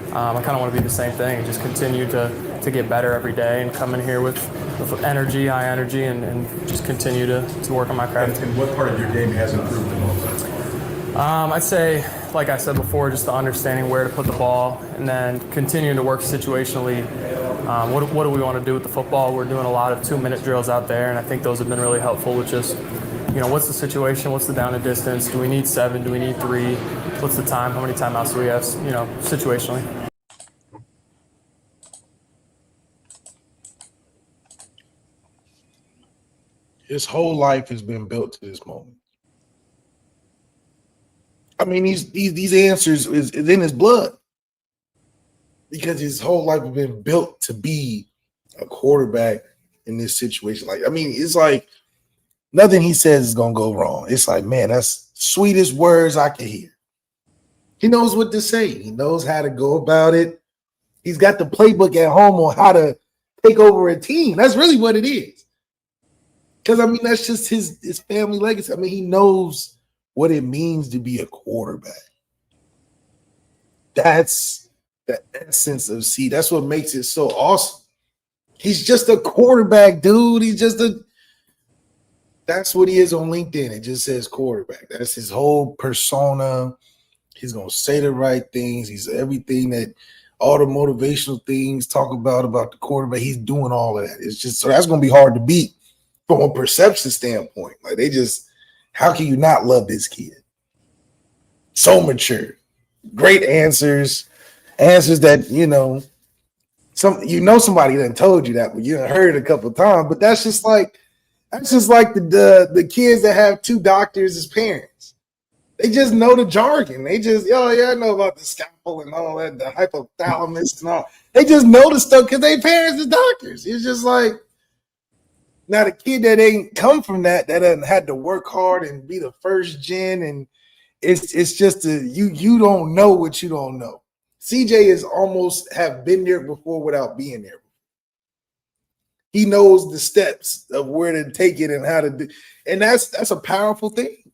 I kind of want to be the same thing and just continue to get better every day and come in here with high energy, and just continue to work on my craft. And what part of your game has improved the most? I'd say, like I said before, just the understanding where to put the ball and then continuing to work situationally. What do we want to do with the football? We're doing a lot of 2-minute drills out there, and I think those have been really helpful with just, you know, what's the situation? What's the down and distance? Do we need 7? Do we need 3? What's the time? How many timeouts do we have? You know, situationally. His whole life has been built to this moment. I mean, these answers is in his blood, because his whole life has been built to be a quarterback in this situation. Like, I mean, it's like nothing he says is gonna go wrong. It's like, man, that's sweetest words I can hear. He knows what to say. He knows how to go about it. He's got the playbook at home on how to take over a team. That's really what it is. Because, I mean, that's just his family legacy. I mean, he knows what it means to be a quarterback. That's the essence of That's what makes it so awesome. He's just a quarterback, dude. That's what he is on LinkedIn. It just says quarterback. That's his whole persona. He's going to say the right things. He's everything that all the motivational things talk about the quarterback. He's doing all of that. It's just, so that's going to be hard to beat from a perception standpoint. Like, how can you not love this kid? So mature, great answers that, somebody done told you that, but you done heard it a couple of times. But that's just like the kids that have 2 doctors as parents. They just know the jargon. They just, I know about the scalpel and all that, the hypothalamus and all. They just know the stuff because their parents are doctors. It's just like, Now the kid that ain't come from that done had to work hard and be the first gen, and it's just you don't know what you don't know. CJ is almost have been there before without being there. He knows the steps of where to take it and how to do, and that's a powerful thing.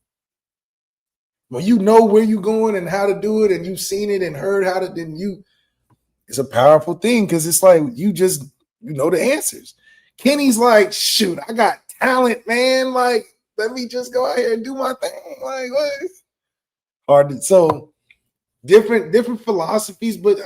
When you know where you're going and how to do it, and you've seen it and heard how to, it's a powerful thing because it's like you know the answers. Kenny's like, shoot, I got talent, man. Like, let me just go out here and do my thing. Like, what? So different philosophies, but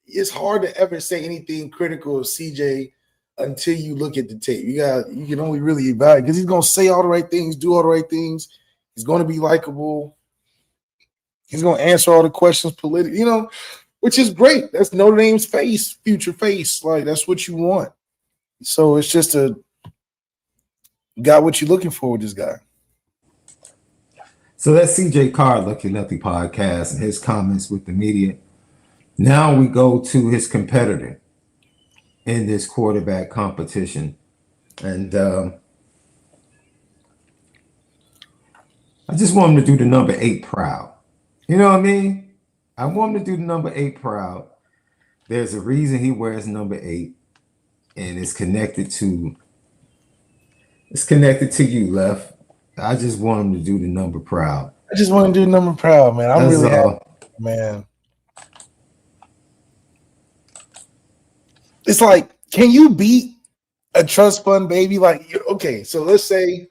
it's hard to ever say anything critical of CJ until you look at the tape. You can only really evaluate because he's gonna say all the right things, do all the right things. He's gonna be likable. He's gonna answer all the questions politically, which is great. That's Notre Dame's face, future face. Like, that's what you want. So it's just got what you're looking for with this guy. So that's CJ Carr, Lucky Lefty podcast, and his comments with the media. Now we go to his competitor in this quarterback competition. And I just want him to do the number 8 proud. You know what I mean? I want him to do the number 8 proud. There's a reason he wears number 8, and it's connected to you, Left. I just want him to do the number proud. I just want to do the number proud, man. I'm That's really all. happy, man. It's like, can you beat a trust fund baby? Like, okay, so let's say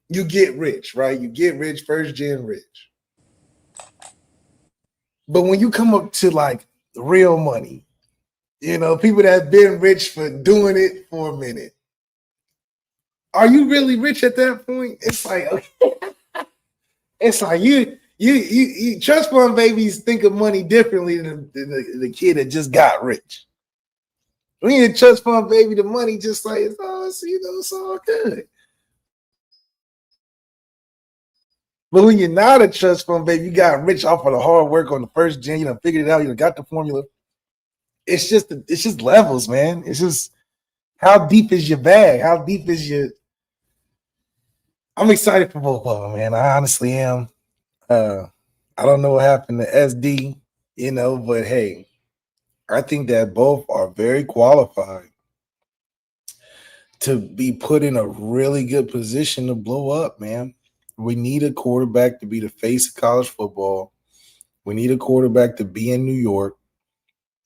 you get rich, right? You get rich, first gen rich. But when you come up to like real money, people that have been rich for doing it for a minute, are you really rich at that point? It's like, okay. It's like you trust fund babies think of money differently than the kid that just got rich. When you're a trust fund baby, the money just like it's all good. But when you're not a trust fund baby, you got rich off of the hard work on the first gen. You done figured it out. You done got the formula. It's just levels, man. It's just how deep is your bag? How deep is your? I'm excited for both of them, man. I honestly am. I don't know what happened to SD, but hey, I think that both are very qualified to be put in a really good position to blow up, man. We need a quarterback to be the face of college football. We need a quarterback to be in New York,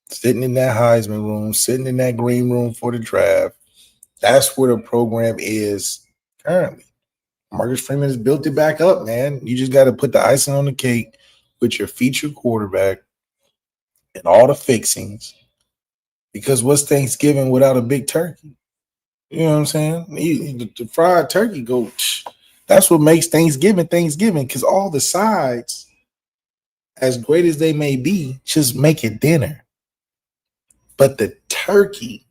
sitting in that Heisman room, sitting in that green room for the draft. That's where the program is currently. Marcus Freeman has built it back up, man. You just got to put the icing on the cake with your featured quarterback and all the fixings. Because what's Thanksgiving without a big turkey? You know what I'm saying? The fried turkey that's what makes Thanksgiving, because all the sides, as great as they may be, just make it dinner. But the turkey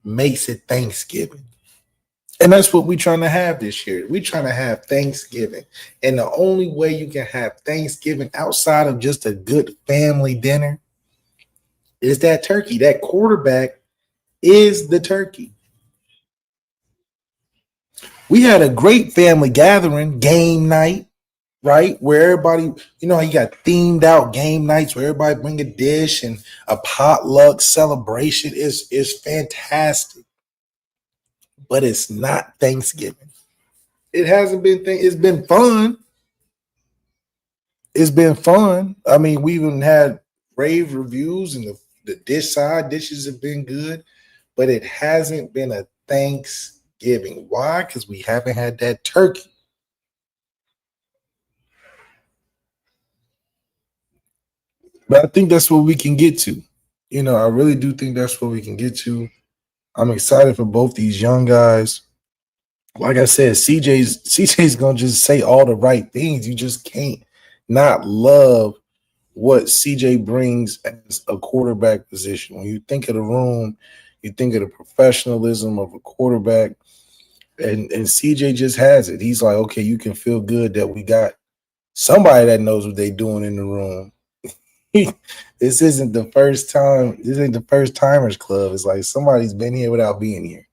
makes it Thanksgiving. And that's what we're trying to have this year. We're trying to have Thanksgiving. And the only way you can have Thanksgiving outside of just a good family dinner is that turkey. That quarterback is the turkey. We had a great family gathering, game night, right? Where everybody, you got themed out game nights where everybody bring a dish and a potluck celebration is fantastic. But it's not Thanksgiving. It hasn't been. It's been fun. It's been fun. I mean, we even had rave reviews, and the dishes have been good, but it hasn't been a Thanksgiving. Why? Because we haven't had that turkey. But I think that's what we can get to. I really do think that's what we can get to. I'm excited for both these young guys. Like I said, CJ's gonna just say all the right things. You just can't not love what CJ brings as a quarterback position. When you think of the room, you think of the professionalism of a quarterback, and CJ just has it. He's like, okay, you can feel good that we got somebody that knows what they're doing in the room. This isn't the first time. This ain't the first timers club. It's like somebody's been here without being here.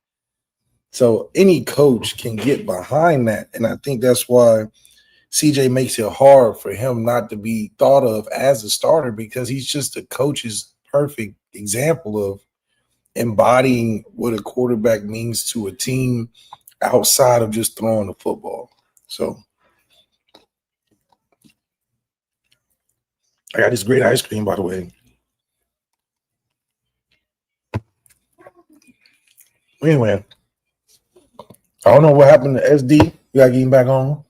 So any coach can get behind that. And I think that's why CJ makes it hard for him not to be thought of as a starter, because he's just a coach's perfect example of embodying what a quarterback means to a team outside of just throwing the football. So I got this great ice cream, by the way. Anyway, I don't know what happened to SD. You got to get him back on.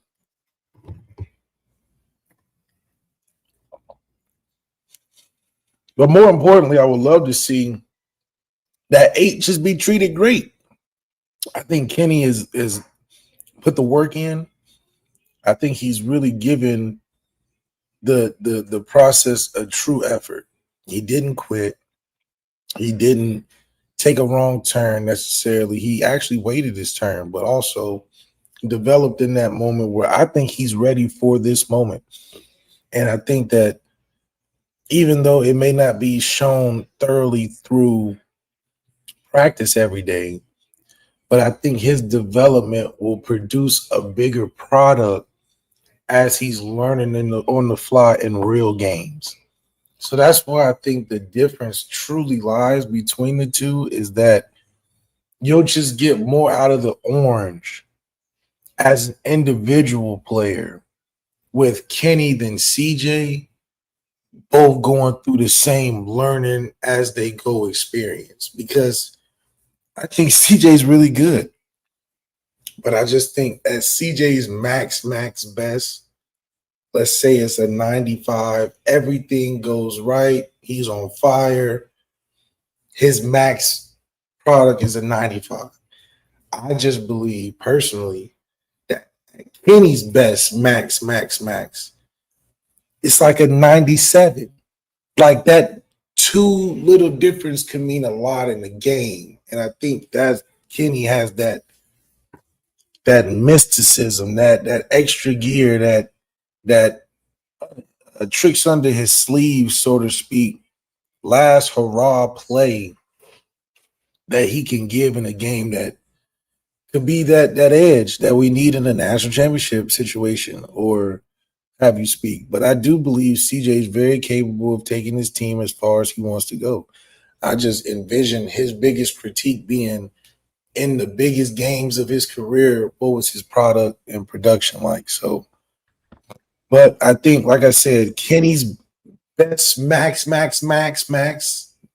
But more importantly, I would love to see that 8 just be treated great. I think Kenny is put the work in. I think he's really given the process a true effort. He didn't quit. He didn't take a wrong turn necessarily. He actually waited his turn, but also developed in that moment where I think he's ready for this moment. And I think that even though it may not be shown thoroughly through practice every day, but I think his development will produce a bigger product as he's learning on the fly in real games. So that's why I think the difference truly lies between the two, is that you'll just get more out of the orange as an individual player with Kenny than CJ, both going through the same learning as they go experience. Because I think CJ's really good, but I just think at CJ's max best, let's say it's a 95, everything goes right, he's on fire, his max product is a 95. I just believe personally that Kenny's best max, it's like a 97. Like that two little difference can mean a lot in the game. And I think that Kenny has that mysticism, that extra gear, that tricks under his sleeve, so to speak, last hurrah play that he can give in a game that could be that edge that we need in a national championship situation, or have you speak. But I do believe CJ is very capable of taking his team as far as he wants to go. I just envision his biggest critique being in the biggest games of his career, what was his product and production like? So, but I think, like I said, Kenny's best max,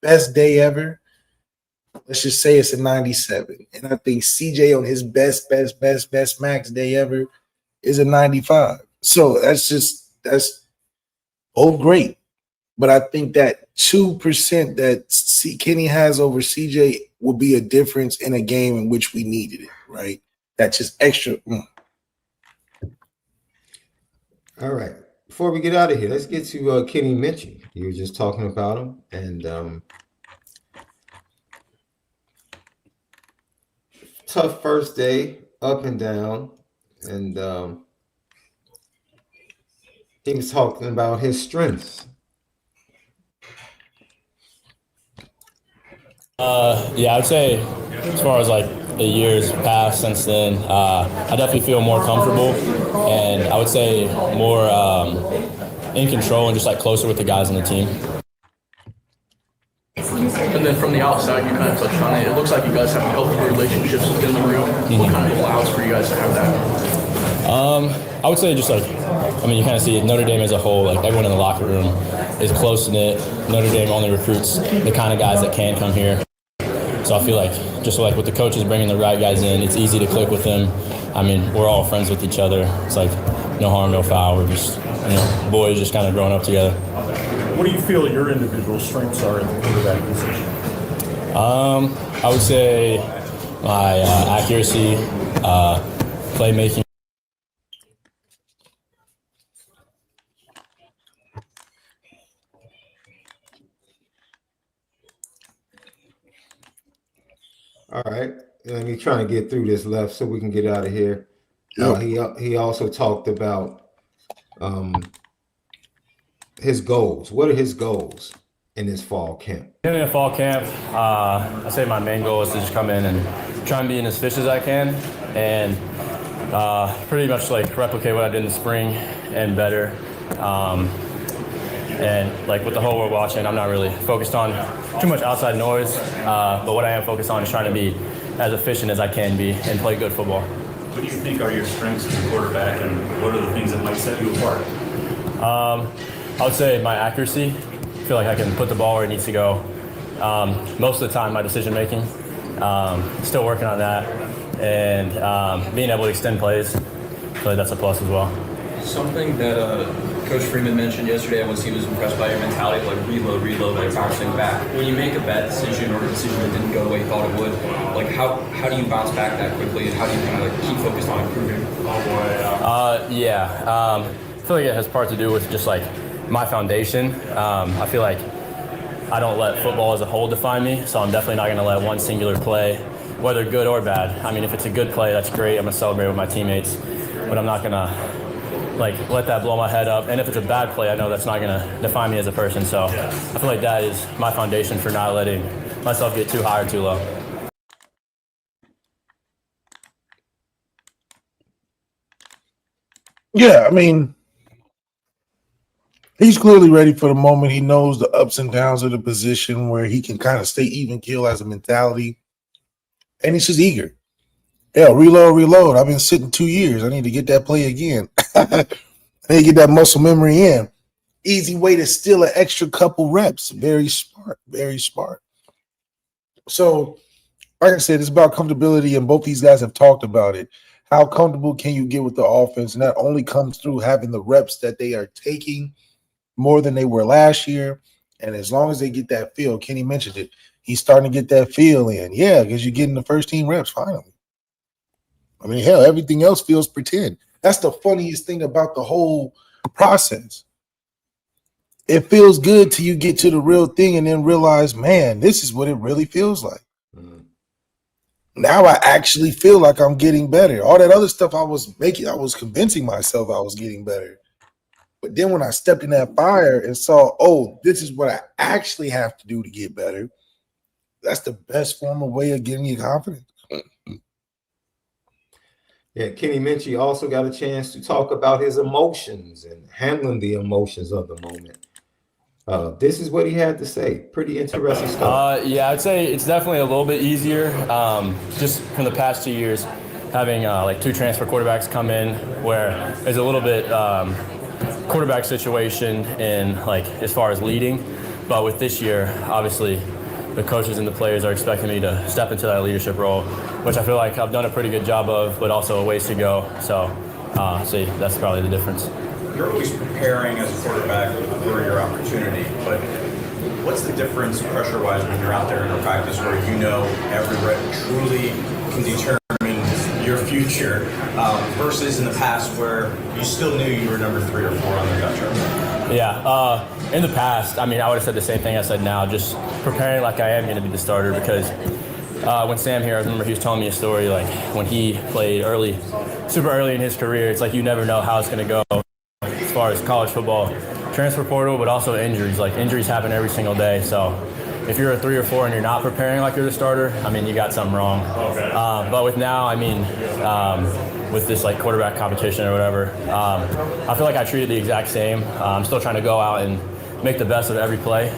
best day ever, let's just say it's a 97. And I think CJ on his best max day ever is a 95. So that's all great. But I think that 2% that Kenny has over CJ will be a difference in a game in which we needed it, right? That's just extra. All right. Before we get out of here, let's get to Kenny Minchey. You were just talking about him, and tough first day, up and down, and he was talking about his strengths. Yeah, I'd say as far as like the years past since then, I definitely feel more comfortable, and I would say more in control and just like closer with the guys on the team. And then from the outside, you kind of touched on it. It looks like you guys have healthy relationships within the room. What kind of allows for you guys to have that? I would say just like, I mean, you kind of see it, Notre Dame as a whole, like everyone in the locker room is close-knit. Notre Dame only recruits the kind of guys that can come here. So I feel like just like with the coaches bringing the right guys in, it's easy to click with them. I mean, we're all friends with each other. It's like no harm, no foul. We're just, boys just kind of growing up together. What do you feel your individual strengths are in the quarterback position? I would say my accuracy, playmaking. All right. Let me try to get through this left so we can get out of here. He also talked about his goals. What are his goals in this fall camp? In the fall camp, I say my main goal is to just come in and try and be in as fish as I can, and pretty much like replicate what I did in the spring and better. And like with the whole world watching, I'm not really focused on too much outside noise, but what I am focused on is trying to be as efficient as I can be and play good football. What do you think are your strengths as a quarterback, and what are the things that might set you apart? I would say my accuracy. I feel like I can put the ball where it needs to go. Most of the time, my decision making. Still working on that, and being able to extend plays. I feel like that's a plus as well. Something that Coach Freeman mentioned yesterday was he was impressed by your mentality, like reload, like bouncing back. When you make a bad decision or a decision that didn't go the way you thought it would, like how do you bounce back that quickly, and how do you kind of like keep focused on improving? I feel like it has part to do with just like my foundation. I feel like I don't let football as a whole define me, so I'm definitely not going to let one singular play, whether good or bad. I mean, if it's a good play, that's great. I'm going to celebrate with my teammates, but I'm not going to like let that blow my head up. And if it's a bad play, I know that's not going to define me as a person. So I feel like that is my foundation for not letting myself get too high or too low. Yeah, I mean, he's clearly ready for the moment. He knows the ups and downs of the position where he can kind of stay even keel as a mentality. And he's just eager. Yeah, reload. I've been sitting 2 years. I need to get that play again. I need to get that muscle memory in. Easy way to steal an extra couple reps. Very smart, very smart. So, like I said, it's about comfortability, and both these guys have talked about it. How comfortable can you get with the offense? And that only comes through having the reps that they are taking more than they were last year. And as long as they get that feel, Kenny mentioned it, he's starting to get that feel in. Yeah, because you're getting the first team reps finally. I mean, hell, everything else feels pretend. That's the funniest thing about the whole process. It feels good till you get to the real thing and then realize, man, this is what it really feels like. Now I actually feel like I'm getting better. All that other stuff I was convincing myself I was getting better. But then when I stepped in that fire and saw, oh, this is what I actually have to do to get better, that's the best form of way of giving you confidence. Yeah, Kenny Minchey also got a chance to talk about his emotions and handling the emotions of the moment. This is what he had to say. Pretty interesting stuff. Yeah, I'd say it's definitely a little bit easier. Just from the past 2 years, having like 2 transfer quarterbacks come in, where there's a little bit quarterback situation in like as far as leading. But with this year, obviously, the coaches and the players are expecting me to step into that leadership role, which I feel like I've done a pretty good job of, but also a ways to go. So that's probably the difference. You're always preparing as a quarterback for your opportunity, but what's the difference pressure-wise when you're out there in a practice where you know every rep truly can determine your future versus in the past where you still knew you were number 3 or 4 on the depth chart? Yeah, in the past, I mean, I would have said the same thing I said now, just preparing like I am going to be the starter, because when Sam here, I remember he was telling me a story like when he played super early in his career, it's like you never know how it's going to go as far as college football, transfer portal, but also injuries. Like injuries happen every single day, so if you're a 3 or 4 and you're not preparing like you're the starter, I mean, you got something wrong. Okay. But with now, I mean, with this like quarterback competition or whatever, I feel like I treated the exact same. I'm still trying to go out and make the best of every play,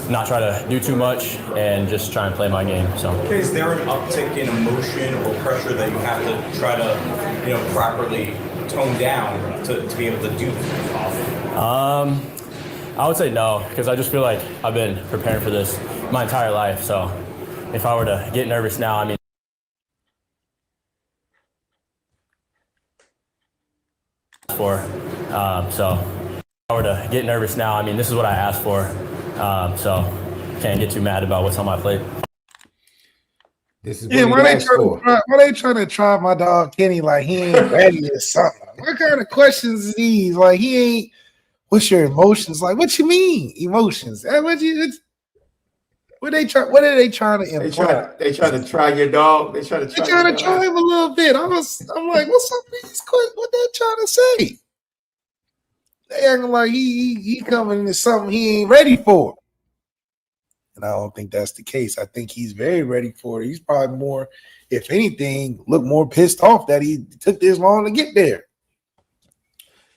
not try to do too much, and just try and play my game. So, Is there an uptick in emotion or pressure that you have to try to, properly tone down to be able to do that? I would say no, because I just feel like I've been preparing for this my entire life. So if I were to get nervous now, I mean, this is what I asked for. So can't get too mad about what's on my plate. This is what why they trying to try my dog Kenny like he ain't ready or something? What kind of questions is these? Like he ain't. What's your emotions? Like, what you mean emotions? What are they trying to imply? They trying to try your dog. They trying to try him a little bit. I'm like, what's up with these questions? What they trying to say? They acting like he coming into something he ain't ready for. And I don't think that's the case. I think he's very ready for it. He's probably more, if anything, look more pissed off that he took this long to get there.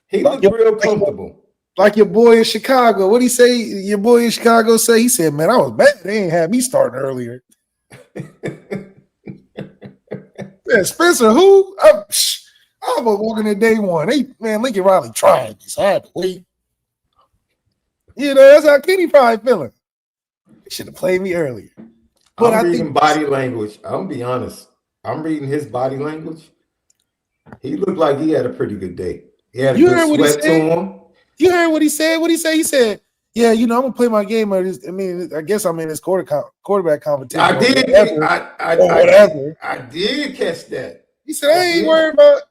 He looked real comfortable. Like your boy in Chicago. What'd he say? Your boy in Chicago say? He said, man, I was mad. They ain't had me starting earlier. Man, Spencer, who? I was walking in day one. Lincoln Riley tried this. I had to wait. You know, that's how Kenny probably feeling. He should have played me earlier. But I'm reading body language. I'm gonna be honest. I'm reading his body language. He looked like he had a pretty good day. He had a good sweat to him. You heard what he said? What he say? He said, yeah, you know, I'm gonna play my game. I mean, I guess I'm in this quarterback competition. I did. I did catch that. He said, I ain't worried about.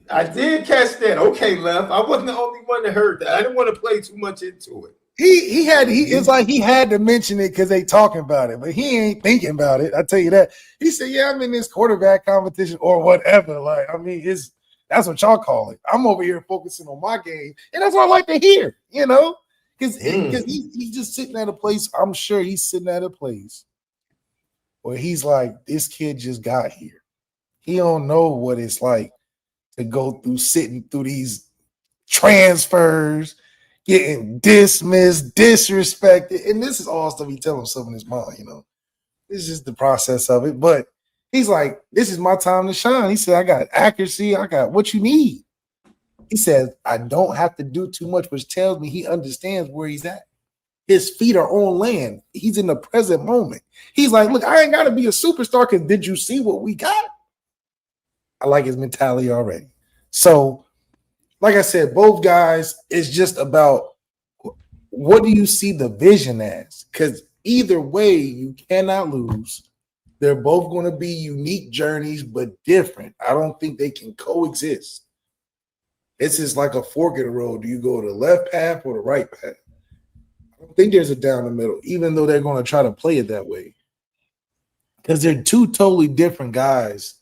I did catch that. Okay, Left. I wasn't the only one that heard that. I didn't want to play too much into it. It's like he had to mention it because they talking about it, but he ain't thinking about it. I tell you that. He said, yeah, I'm in this quarterback competition or whatever. Like, I mean, that's what y'all call it. I'm over here focusing on my game, and that's what I like to hear, you know, because he's just sitting at a place. I'm sure he's sitting at a place where he's like, this kid just got here. He don't know what it's like to go through sitting through these transfers, getting dismissed, disrespected, and this is all stuff he telling himself in his mind, you know. This is just the process of it, but he's like, this is my time to shine. He said, I got accuracy, I got what you need. He said, I don't have to do too much, which tells me he understands where he's at. His feet are on land. He's in the present moment. He's like, look, I ain't got to be a superstar because did you see what we got? I like his mentality already. So, like I said, both guys, it's just about what do you see the vision as? Because either way, you cannot lose. They're both going to be unique journeys, but different. I don't think they can coexist. It's just like a fork in the road. Do you go to the left path or the right path? I don't think there's a down the middle, even though they're going to try to play it that way. Because they're two totally different guys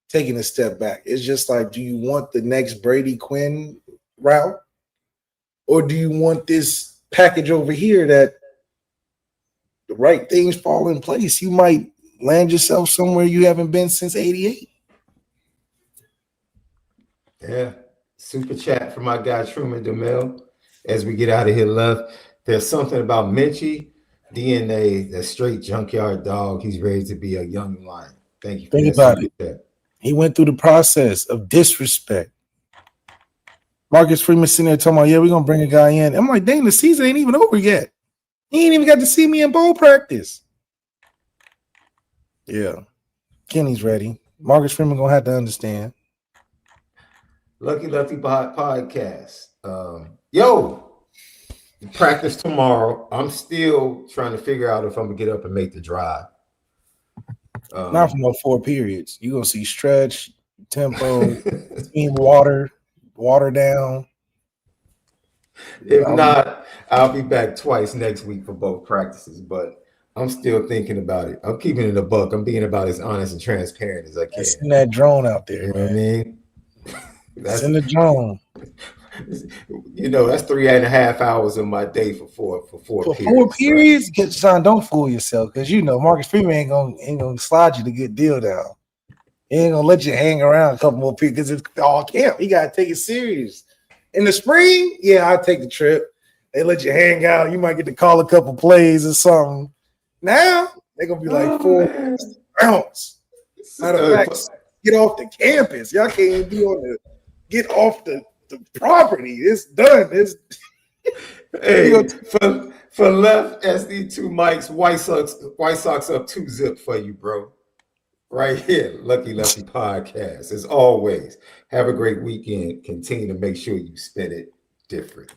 taking a step back. It's just like, do you want the next Brady Quinn route? Or do you want this package over here that the right things fall in place? You might land yourself somewhere you haven't been since 88. Yeah. Super chat from my guy Truman DeMille. As we get out of here, Left, there's something about Minchey DNA, that straight junkyard dog. He's ready to be a young lion. Thank you. Think about it. He went through the process of disrespect. Marcus Freeman sitting there talking about, yeah, we're going to bring a guy in. I'm like, dang, the season ain't even over yet. He ain't even got to see me in bowl practice. Yeah. Kenny's ready. Marcus Freeman going to have to understand. Lucky Lefty podcast. Practice tomorrow. I'm still trying to figure out if I'm going to get up and make the drive. Not for no 4 periods. You're going to see stretch, tempo, team water down. If not, I'll be back twice next week for both practices, but I'm still thinking about it. I'm keeping it a buck. I'm being about as honest and transparent as I can. Send that drone out there. You know what I mean? Send the drone. You know, that's 3.5 hours of my day for four periods. 4 periods? Right? Son, don't fool yourself, because you know Marcus Freeman ain't gonna slide you the good deal down. He ain't gonna let you hang around a couple more periods because it's all camp. You gotta take it serious. In the spring, yeah, I'll take the trip. They let you hang out. You might get to call a couple plays or something. Now they're gonna be like 4 rounds. Matter of fact, get off the campus. Y'all can't even be on the get off the property. It's done. It's hey, for Left SD2 mics, White Sox up 2-0 for you, bro. Right here, Lucky Lefty podcast. As always, have a great weekend. Continue to make sure you spend it different.